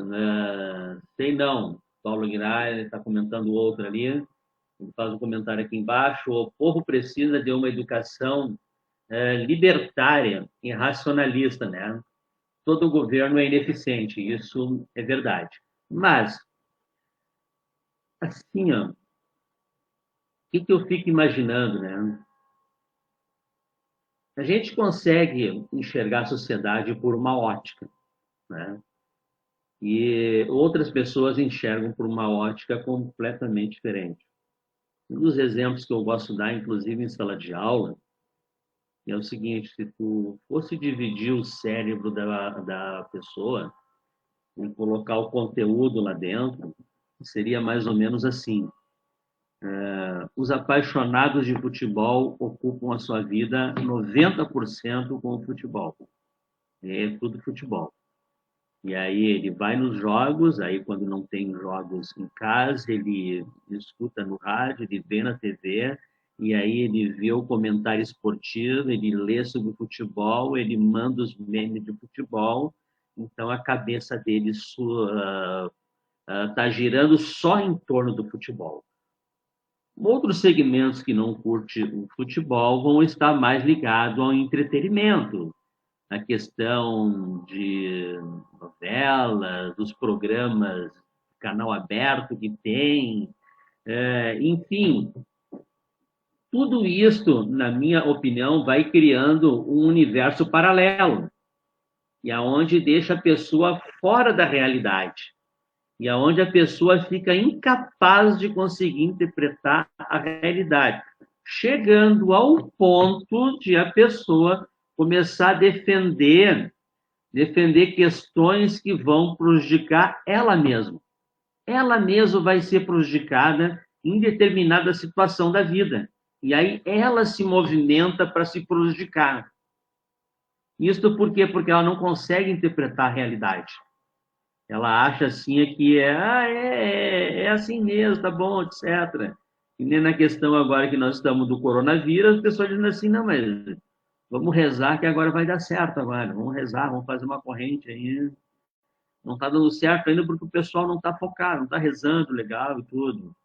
sei não, Paulo Giraldi está comentando outro ali, ele faz um comentário aqui embaixo: o povo precisa de uma educação libertária e racionalista, né? Todo governo é ineficiente, isso é verdade. Mas, assim, ó, o que eu fico imaginando, né? A gente consegue enxergar a sociedade por uma ótica, né? E outras pessoas enxergam por uma ótica completamente diferente. Um dos exemplos que eu gosto de dar, inclusive em sala de aula, é o seguinte: se tu fosse dividir o cérebro da pessoa e colocar o conteúdo lá dentro, seria mais ou menos assim: os apaixonados de futebol ocupam a sua vida 90% com o futebol. É tudo futebol. E aí ele vai nos jogos, aí quando não tem jogos em casa, ele escuta no rádio, ele vê na TV, e aí ele vê o comentário esportivo, ele lê sobre o futebol, ele manda os memes de futebol, então a cabeça dele está girando só em torno do futebol. Outros segmentos que não curtem o futebol vão estar mais ligados ao entretenimento, a questão de novelas, dos programas, canal aberto que tem, enfim, tudo isso, na minha opinião, vai criando um universo paralelo, e aonde deixa a pessoa fora da realidade, e aonde a pessoa fica incapaz de conseguir interpretar a realidade, chegando ao ponto de a pessoa começar a defender questões que vão prejudicar ela mesma. Ela mesma vai ser prejudicada em determinada situação da vida. E aí ela se movimenta para se prejudicar. Isso por quê? Porque ela não consegue interpretar a realidade. Ela acha assim que é assim mesmo, tá bom, etc. E nem na questão agora que nós estamos do coronavírus, as pessoas dizem assim: não, mas vamos rezar que agora vai dar certo agora. Vamos rezar, vamos fazer uma corrente aí. Não está dando certo ainda porque o pessoal não está focado, não está rezando legal e tudo.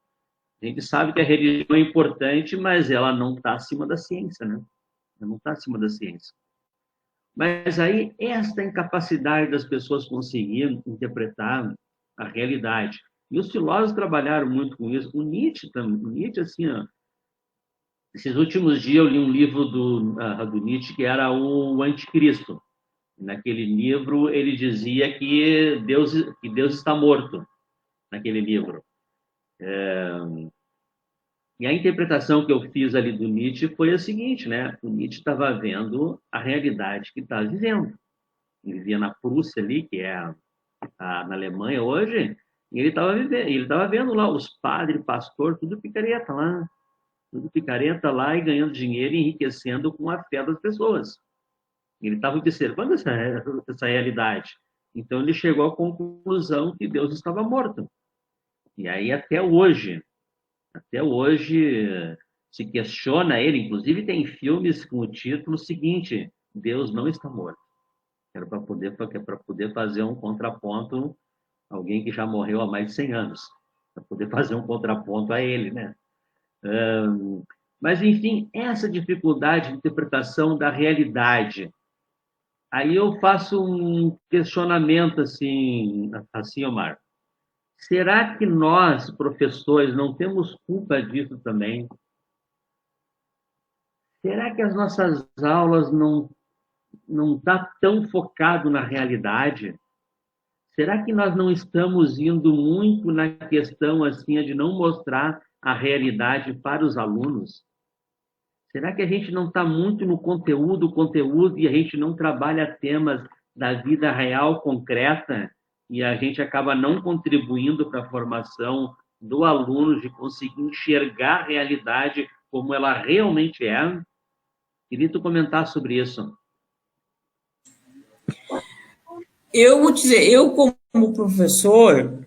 A gente sabe que a religião é importante, mas ela não está acima da ciência, né? Ela não está acima da ciência. Mas aí, esta incapacidade das pessoas conseguirem interpretar a realidade. E os filósofos trabalharam muito com isso. O Nietzsche também. O Nietzsche, assim, ó, esses últimos dias eu li um livro do Nietzsche que era o Anticristo. Naquele livro, ele dizia que Deus está morto, naquele livro. E a interpretação que eu fiz ali do Nietzsche foi a seguinte, né? O Nietzsche estava vendo a realidade que está vivendo. Ele vivia na Prússia ali, que é na Alemanha hoje, e ele estava vendo lá os padres, pastor, tudo picareta lá e ganhando dinheiro e enriquecendo com a fé das pessoas. Ele estava observando essa realidade. Então ele chegou à conclusão que Deus estava morto. E aí até hoje se questiona ele, inclusive tem filmes com o título seguinte: Deus não está morto. Era para poder fazer um contraponto, alguém que já morreu há mais de 100 anos, para poder fazer um contraponto a ele, né? Mas, enfim, essa dificuldade de interpretação da realidade. Aí eu faço um questionamento assim, Omar. Será que nós, professores, não temos culpa disso também? Será que as nossas aulas não tá tão focado na realidade? Será que nós não estamos indo muito na questão assim de não mostrar a realidade para os alunos? Será que a gente não está muito no conteúdo, e a gente não trabalha temas da vida real, concreta, e a gente acaba não contribuindo para a formação do aluno de conseguir enxergar a realidade como ela realmente é? Queria tu comentar sobre isso. Eu vou dizer, eu como professor,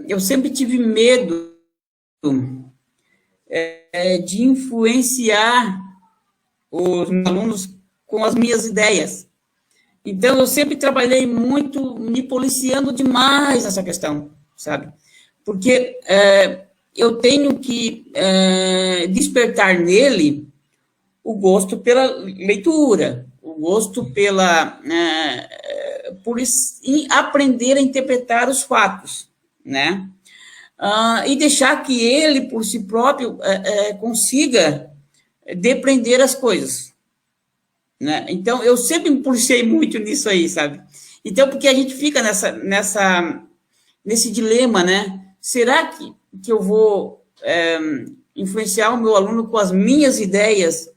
eu sempre tive medo de influenciar os meus alunos com as minhas ideias. Então, eu sempre trabalhei muito me policiando demais nessa questão, sabe? Porque eu tenho que despertar nele o gosto pela leitura, o gosto por aprender a interpretar os fatos, né? E deixar que ele, por si próprio, consiga depreender as coisas, né? Então, eu sempre me policiei muito nisso aí, sabe? Então, porque a gente fica nesse dilema, né? Será que eu vou influenciar o meu aluno com as minhas ideias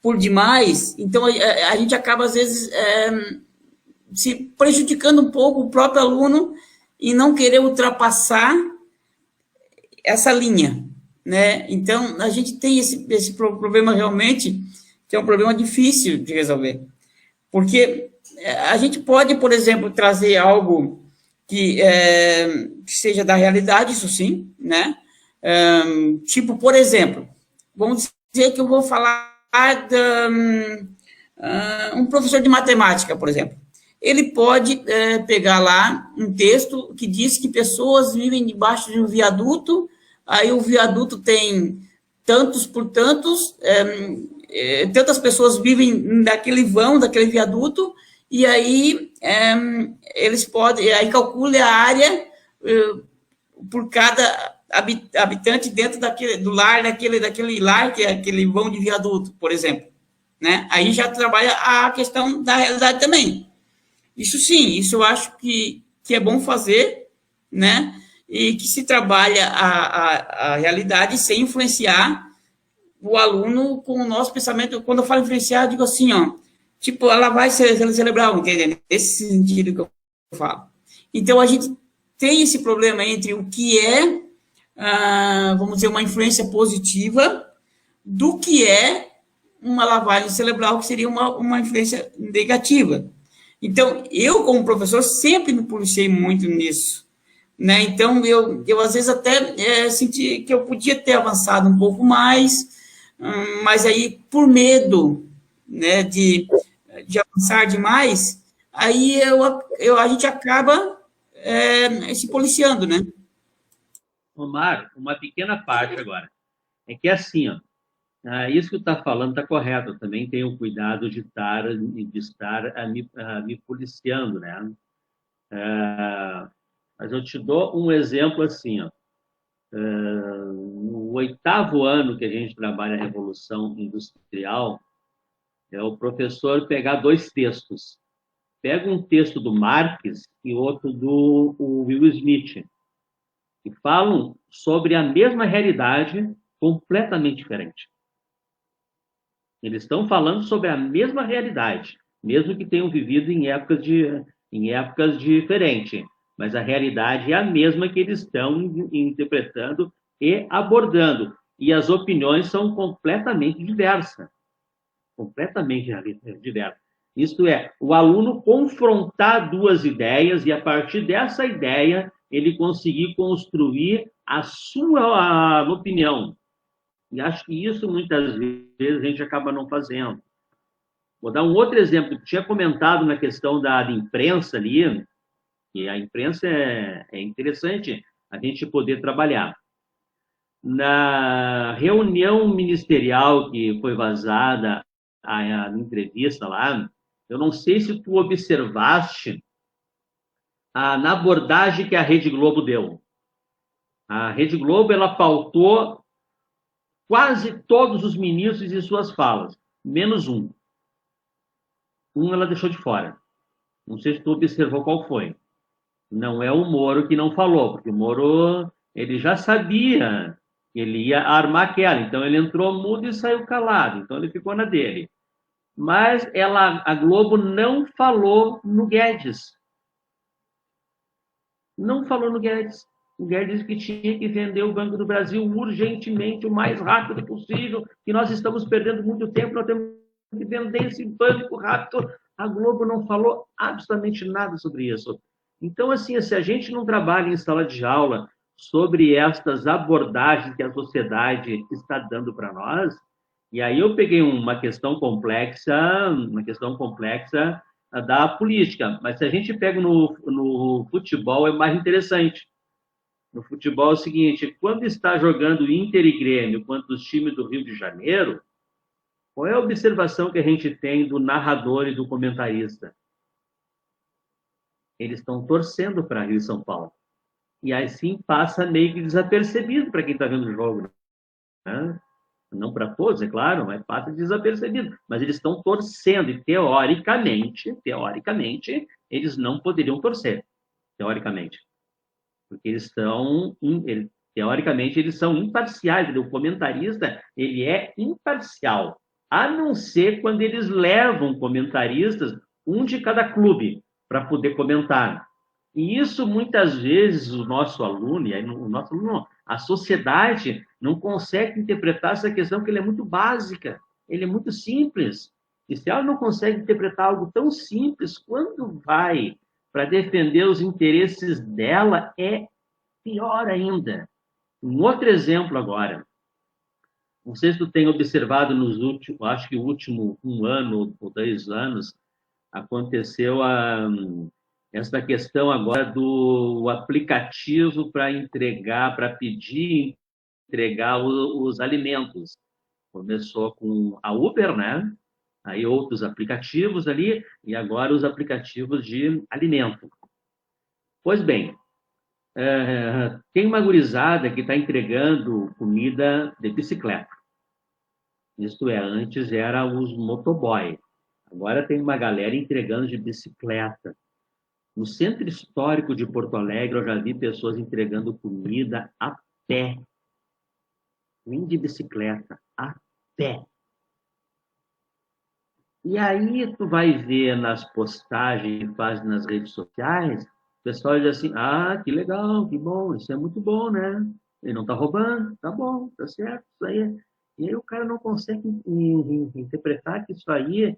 por demais? Então, a gente acaba, às vezes, se prejudicando um pouco o próprio aluno e não querer ultrapassar essa linha, né? Então, a gente tem esse problema realmente, que é um problema difícil de resolver. Porque a gente pode, por exemplo, trazer algo que seja da realidade, isso sim, né? Tipo, por exemplo, vamos dizer que eu vou falar de um professor de matemática, por exemplo. Ele pode pegar lá um texto que diz que pessoas vivem debaixo de um viaduto, aí o viaduto tem tantos por tantos, tantas pessoas vivem daquele vão, daquele viaduto, e aí eles podem, aí calcule a área por cada habitante dentro do lar, daquele lar, que é aquele vão de viaduto, por exemplo, né? Aí já trabalha a questão da realidade também. Isso sim, isso eu acho que é bom fazer, né? E que se trabalha a realidade sem influenciar o aluno com o nosso pensamento. Quando eu falo influenciar, eu digo assim, ó, tipo, ela vai celebrar, entendeu? Nesse sentido que eu falo. Então, a gente tem esse problema entre o que é, vamos dizer, uma influência positiva do que é uma lavagem cerebral, que seria uma influência negativa. Então, eu, como professor, sempre me policiei muito nisso, né? Então, eu às vezes até senti que eu podia ter avançado um pouco mais, mas aí, por medo, né, de avançar demais, aí a gente acaba se policiando, né? Omar, uma pequena parte agora. É que assim, ó, isso que tu está falando está correto. Eu também tenho cuidado de estar me policiando, né? Mas eu te dou um exemplo assim, ó. No 8º ano que a gente trabalha a Revolução Industrial, é o professor pegar 2 textos. Pega um texto do Marx e outro do Will Smith, que falam sobre a mesma realidade completamente diferente. Eles estão falando sobre a mesma realidade, mesmo que tenham vivido em épocas diferentes, mas a realidade é a mesma que eles estão interpretando e abordando, e as opiniões são completamente diversas, completamente diversas. Isto é, o aluno confrontar 2 ideias e, a partir dessa ideia, ele conseguir construir a sua opinião. E acho que isso, muitas vezes, a gente acaba não fazendo. Vou dar um outro exemplo. Eu tinha comentado na questão da imprensa ali, que a imprensa é interessante a gente poder trabalhar. Na reunião ministerial que foi vazada a entrevista lá, eu não sei se tu observaste na abordagem que a Rede Globo deu. A Rede Globo, ela pautou quase todos os ministros em suas falas, menos um. Um ela deixou de fora. Não sei se tu observou qual foi. Não é o Moro que não falou, porque o Moro, ele já sabia que ele ia armar aquela, então ele entrou mudo e saiu calado, então ele ficou na dele. Mas a Globo não falou no Guedes. Não falou no Guedes. O Guedes disse que tinha que vender o Banco do Brasil urgentemente, o mais rápido possível, que nós estamos perdendo muito tempo, nós temos que vender esse banco rápido. A Globo não falou absolutamente nada sobre isso. Então, assim, se a gente não trabalha em sala de aula sobre estas abordagens que a sociedade está dando para nós, e aí eu peguei uma questão complexa da política, mas se a gente pega no futebol, é mais interessante. No futebol é o seguinte, quando está jogando Inter e Grêmio contra os times do Rio de Janeiro, qual é a observação que a gente tem do narrador e do comentarista? Eles estão torcendo para Rio e São Paulo. E assim passa meio que desapercebido para quem está vendo o jogo. Né? Não para todos, é claro, mas passa desapercebido. Mas eles estão torcendo e, teoricamente, eles não poderiam torcer. Teoricamente. Porque teoricamente, eles são imparciais. O comentarista, ele é imparcial. A não ser quando eles levam comentaristas, um de cada clube, para poder comentar. E isso, muitas vezes, o nosso aluno, a sociedade não consegue interpretar essa questão, porque ela é muito básica, ele é muito simples. E se ela não consegue interpretar algo tão simples, quando vai para defender os interesses dela, é pior ainda. Um outro exemplo agora. Não sei se tu tem observado nos últimos, acho que o último 1 ano ou 2 anos, aconteceu essa questão agora do aplicativo para entregar os alimentos. Começou com a Uber, né? Aí outros aplicativos ali, e agora os aplicativos de alimento. Pois bem, tem uma gurizada que está entregando comida de bicicleta. Isto é, antes era os motoboy. Agora tem uma galera entregando de bicicleta. No centro histórico de Porto Alegre, eu já vi pessoas entregando comida a pé. Nem de bicicleta, a pé. E aí tu vai ver nas postagens que fazem nas redes sociais, o pessoal diz assim, que legal, que bom, isso é muito bom, né? Ele não está roubando, tá bom, tá certo, isso aí. E aí o cara não consegue interpretar que isso aí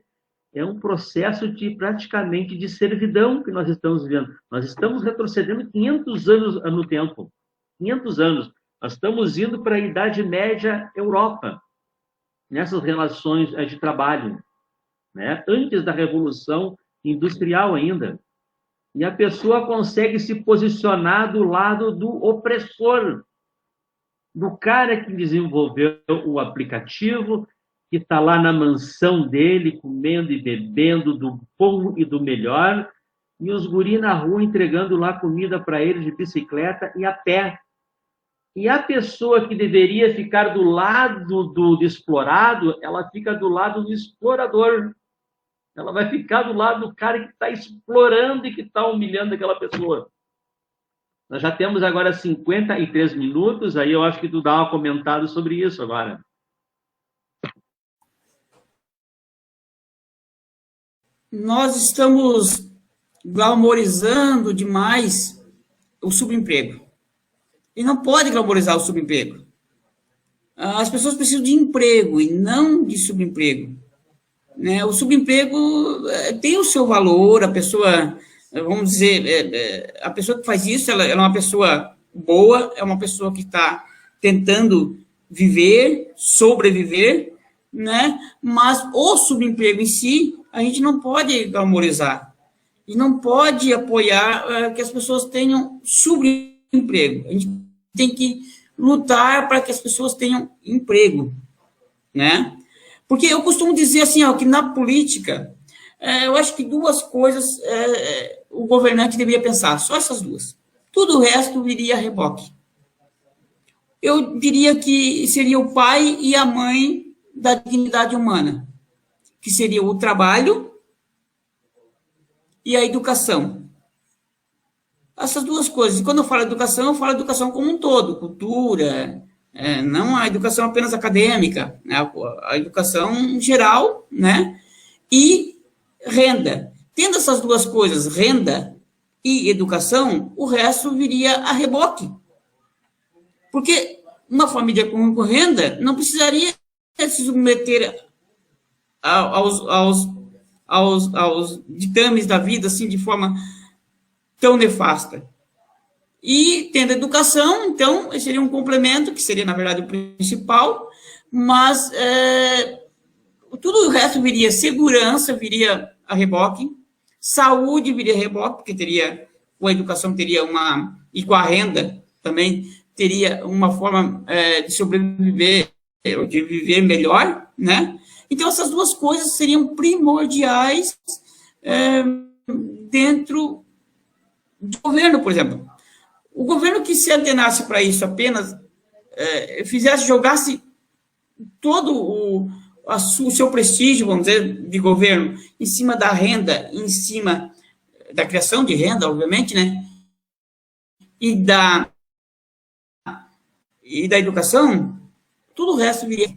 é um processo praticamente de servidão que nós estamos vivendo. Nós estamos retrocedendo 500 anos no tempo. 500 anos. Nós estamos indo para a Idade Média Europa, nessas relações de trabalho, né? Antes da Revolução Industrial ainda. E a pessoa consegue se posicionar do lado do opressor, do cara que desenvolveu o aplicativo, que está lá na mansão dele, comendo e bebendo do bom e do melhor, e os guri na rua entregando lá comida para ele de bicicleta e a pé. E a pessoa que deveria ficar do lado do explorado, ela fica do lado do explorador. Ela vai ficar do lado do cara que está explorando e que está humilhando aquela pessoa. Nós já temos agora 53 minutos, aí eu acho que tu dá um comentário sobre isso agora. Nós estamos glamorizando demais o subemprego. E não pode glamorizar o subemprego. As pessoas precisam de emprego e não de subemprego. Né? O subemprego tem o seu valor, a pessoa, vamos dizer, a pessoa que faz isso, ela é uma pessoa boa, é uma pessoa que está tentando viver, sobreviver, né? Mas o subemprego em si, a gente não pode glamorizar. E não pode apoiar que as pessoas tenham subemprego. A gente tem que lutar para que as pessoas tenham emprego, né? Porque eu costumo dizer assim, que na política, eu acho que 2 coisas o governante deveria pensar, só essas 2. Tudo o resto viria a reboque. Eu diria que seria o pai e a mãe da dignidade humana, que seria o trabalho e a educação. Essas duas coisas. E quando eu falo educação como um todo, cultura, não a educação apenas acadêmica, né? A educação geral, né? E renda. Tendo essas duas coisas, renda e educação, o resto viria a reboque. Porque uma família com renda não precisaria se submeter aos ditames da vida assim de forma tão nefasta. E tendo educação, então, seria um complemento, que seria, na verdade, o principal, mas tudo o resto viria segurança, viria a reboque, saúde viria a reboque, porque teria, com a educação teria uma, e com a renda também, teria uma forma de sobreviver, ou de viver melhor, né? Então, essas duas coisas seriam primordiais dentro do governo, por exemplo. O governo que se antenasse para isso apenas, jogasse todo o seu prestígio, vamos dizer, de governo, em cima da renda, em cima da criação de renda, obviamente, né? E da educação, tudo o resto viria.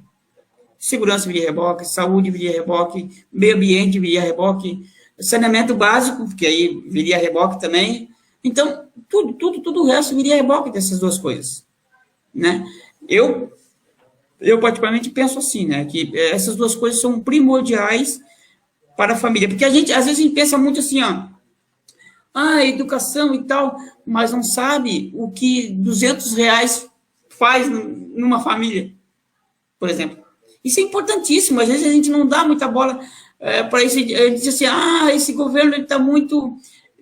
Segurança viria reboque, saúde viria reboque, meio ambiente viria reboque, saneamento básico, porque aí viria reboque também. Então, tudo o resto viria reboque dessas duas coisas, né? Eu particularmente penso assim, né, que essas duas coisas são primordiais para a família, porque às vezes a gente pensa muito assim, ó, educação e tal, mas não sabe o que R$ 200 faz numa família, por exemplo. Isso é importantíssimo, às vezes a gente não dá muita bola para isso, a gente diz assim, esse governo está muito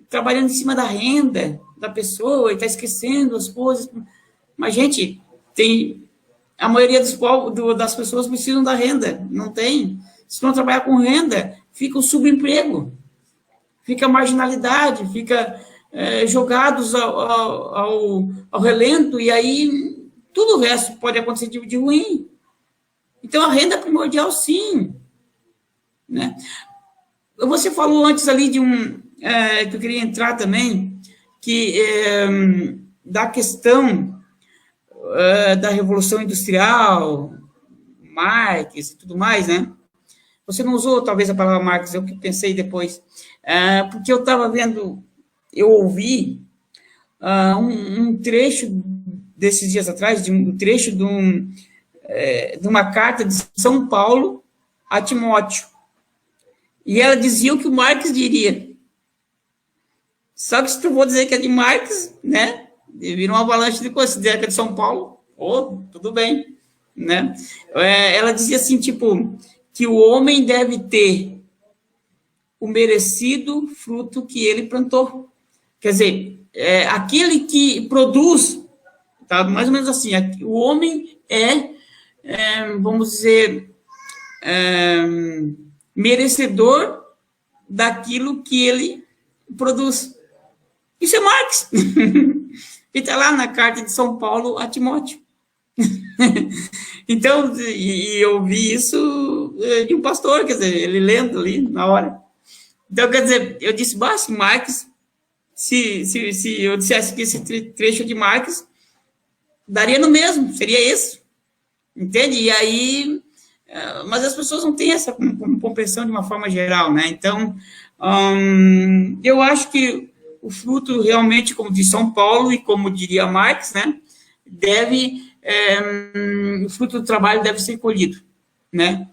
trabalhando em cima da renda da pessoa, e está esquecendo as coisas, mas, gente, a maioria das pessoas precisam da renda, não tem. Se não trabalhar com renda, fica o subemprego, fica a marginalidade, fica jogados ao relento, e aí tudo o resto pode acontecer de ruim. Então, a renda é primordial, sim. Né? Você falou antes ali que eu queria entrar também, que da questão da Revolução Industrial, Marx e tudo mais, né? Você não usou, talvez, a palavra Marx, eu que pensei depois, porque eu estava vendo, eu ouvi um trecho desses dias atrás, um trecho de uma carta de São Paulo a Timóteo, e ela dizia o que o Marx diria. Só que se tu for dizer que é de Marx, né, vira uma avalanche de coisas, se dizer que é de São Paulo, tudo bem, né? Ela dizia assim, tipo, que o homem deve ter o merecido fruto que ele plantou. Quer dizer, aquele que produz, tá? Mais ou menos assim, o homem vamos dizer, merecedor daquilo que ele produz. Isso é Marx. E está lá na carta de São Paulo a Timóteo. Então, e eu vi isso de um pastor, quer dizer, ele lendo ali na hora. Então, quer dizer, eu disse, basta, Marx, se eu dissesse que esse trecho de Marx, daria no mesmo, seria isso. Entende? E aí, mas as pessoas não têm essa compreensão de uma forma geral, né? Então, eu acho que o fruto realmente, como diz São Paulo e como diria Marx, né, o fruto do trabalho deve ser colhido, né?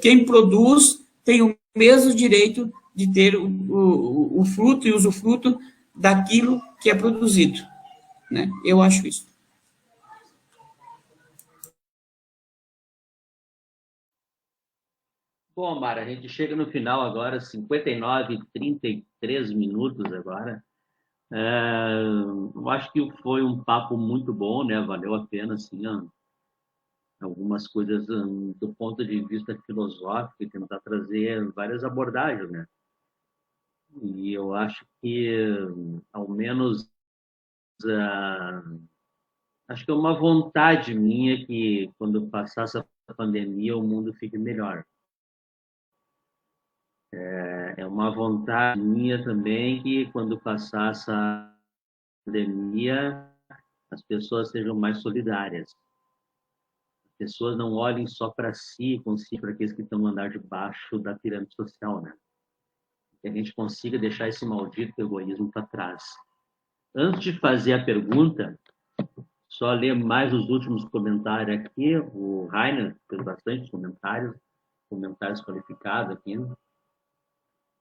Quem produz tem o mesmo direito de ter o fruto e usufruto daquilo que é produzido, né? Eu acho isso. Bom, Mara, a gente chega no final agora, 59:33 minutos agora. Eu acho que foi um papo muito bom, né? Valeu a pena, assim, algumas coisas do ponto de vista filosófico e tentar trazer várias abordagens, né? E eu acho que, ao menos, acho que é uma vontade minha que, quando passar essa pandemia, o mundo fique melhor. É uma vontade minha também que, quando passar essa pandemia, as pessoas sejam mais solidárias. As pessoas não olhem só para si, consciente para aqueles que estão no andar de baixo da pirâmide social, né? Que a gente consiga deixar esse maldito egoísmo para trás. Antes de fazer a pergunta, só ler mais os últimos comentários aqui. O Rainer fez bastante comentários qualificados aqui.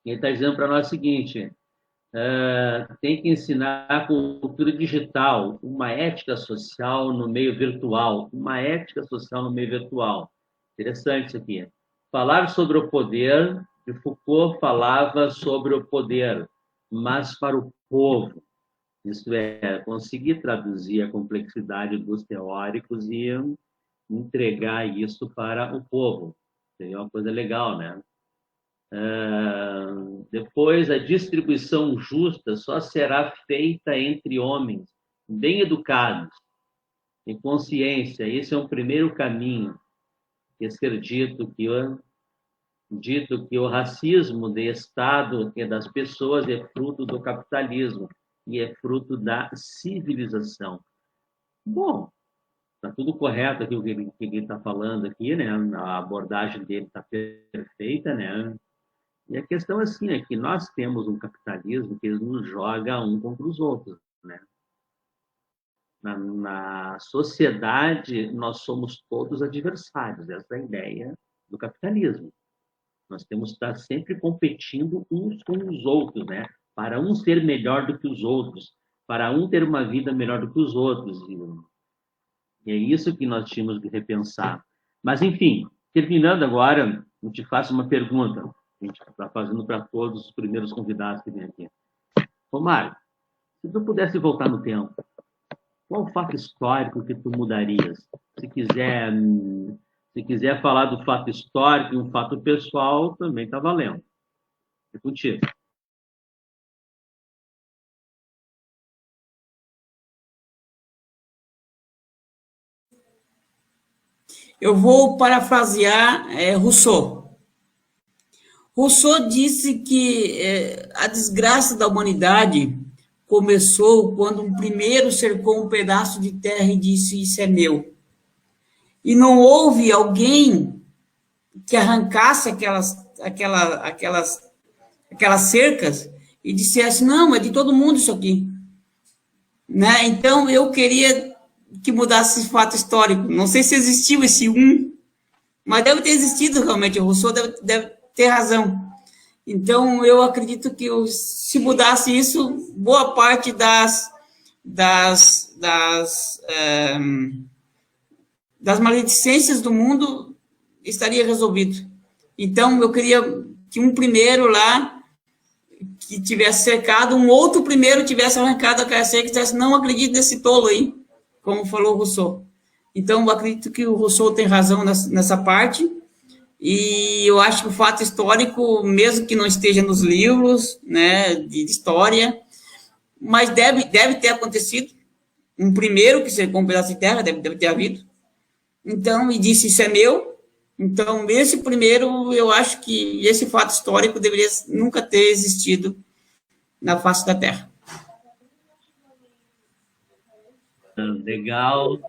Ele está dizendo para nós o seguinte: tem que ensinar a cultura digital, uma ética social no meio virtual. Uma ética social no meio virtual. Interessante isso aqui. Falar sobre o poder, de Foucault falava sobre o poder, mas para o povo. Isto é, conseguir traduzir a complexidade dos teóricos e entregar isso para o povo. Seria uma coisa legal, né? Depois, a distribuição justa só será feita entre homens bem educados, em consciência. Esse é um primeiro caminho. Que ser dito que o racismo de Estado e das pessoas é fruto do capitalismo e é fruto da civilização. Bom, está tudo correto aqui o que ele está falando aqui, né? A abordagem dele está perfeita, né? E a questão assim é que nós temos um capitalismo que nos joga um contra os outros, né? Na sociedade, nós somos todos adversários. Essa é a ideia do capitalismo. Nós temos que estar sempre competindo uns com os outros, né? Para um ser melhor do que os outros, para um ter uma vida melhor do que os outros. E é isso que nós tínhamos que repensar. Mas, enfim, terminando agora, eu te faço uma pergunta. A gente está fazendo para todos os primeiros convidados que vêm aqui. Ô, Mário, se tu pudesse voltar no tempo, qual o fato histórico que tu mudarias? Se quiser falar do fato histórico e um fato pessoal, também está valendo. É contigo. Eu vou parafrasear Rousseau. Rousseau disse que a desgraça da humanidade começou quando um primeiro cercou um pedaço de terra e disse: isso é meu. E não houve alguém que arrancasse aquelas cercas e dissesse: não, é de todo mundo isso aqui. Né? Então, eu queria que mudasse esse fato histórico. Não sei se existiu esse mas deve ter existido realmente. O Rousseau deve ter razão. Então, eu acredito que se mudasse isso, boa parte das maledicências do mundo estaria resolvido. Então, eu queria que um primeiro lá que tivesse cercado, um outro primeiro tivesse arrancado a carceia, que dissesse: não acredito nesse tolo aí, como falou Rousseau. Então, eu acredito que o Rousseau tem razão nessa parte, e eu acho que o fato histórico, mesmo que não esteja nos livros, né, de história, mas deve ter acontecido. Um primeiro que cercou um pedaço de terra, deve ter havido. Então, e disse: isso é meu. Então, esse primeiro, eu acho que esse fato histórico deveria nunca ter existido na face da Terra. Legal.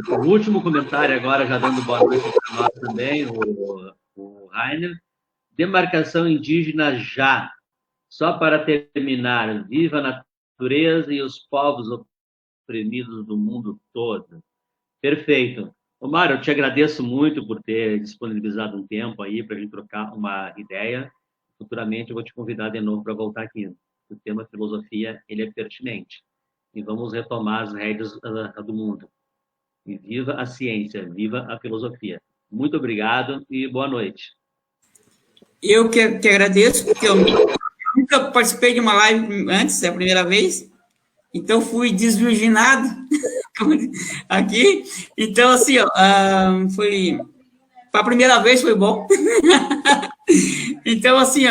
O último comentário agora, já dando boa noite para nós também, o Rainer. Demarcação indígena já. Só para terminar, viva a natureza e os povos oprimidos do mundo todo. Perfeito. Ô, Mário, eu te agradeço muito por ter disponibilizado um tempo aí para a gente trocar uma ideia. Futuramente eu vou te convidar de novo para voltar aqui. O tema filosofia, ele é pertinente. E vamos retomar as rédeas do mundo. E viva a ciência, viva a filosofia. Muito obrigado e boa noite. Eu que agradeço, porque eu nunca participei de uma live antes, é a primeira vez. Então, fui desvirginado aqui. Então, assim, foi... Para a primeira vez foi bom. Então, assim,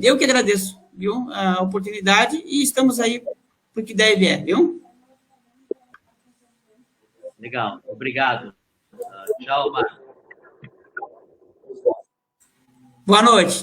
eu que agradeço, viu, a oportunidade, e estamos aí para o que deve viu? Legal, obrigado. Tchau, Marcos. Boa noite.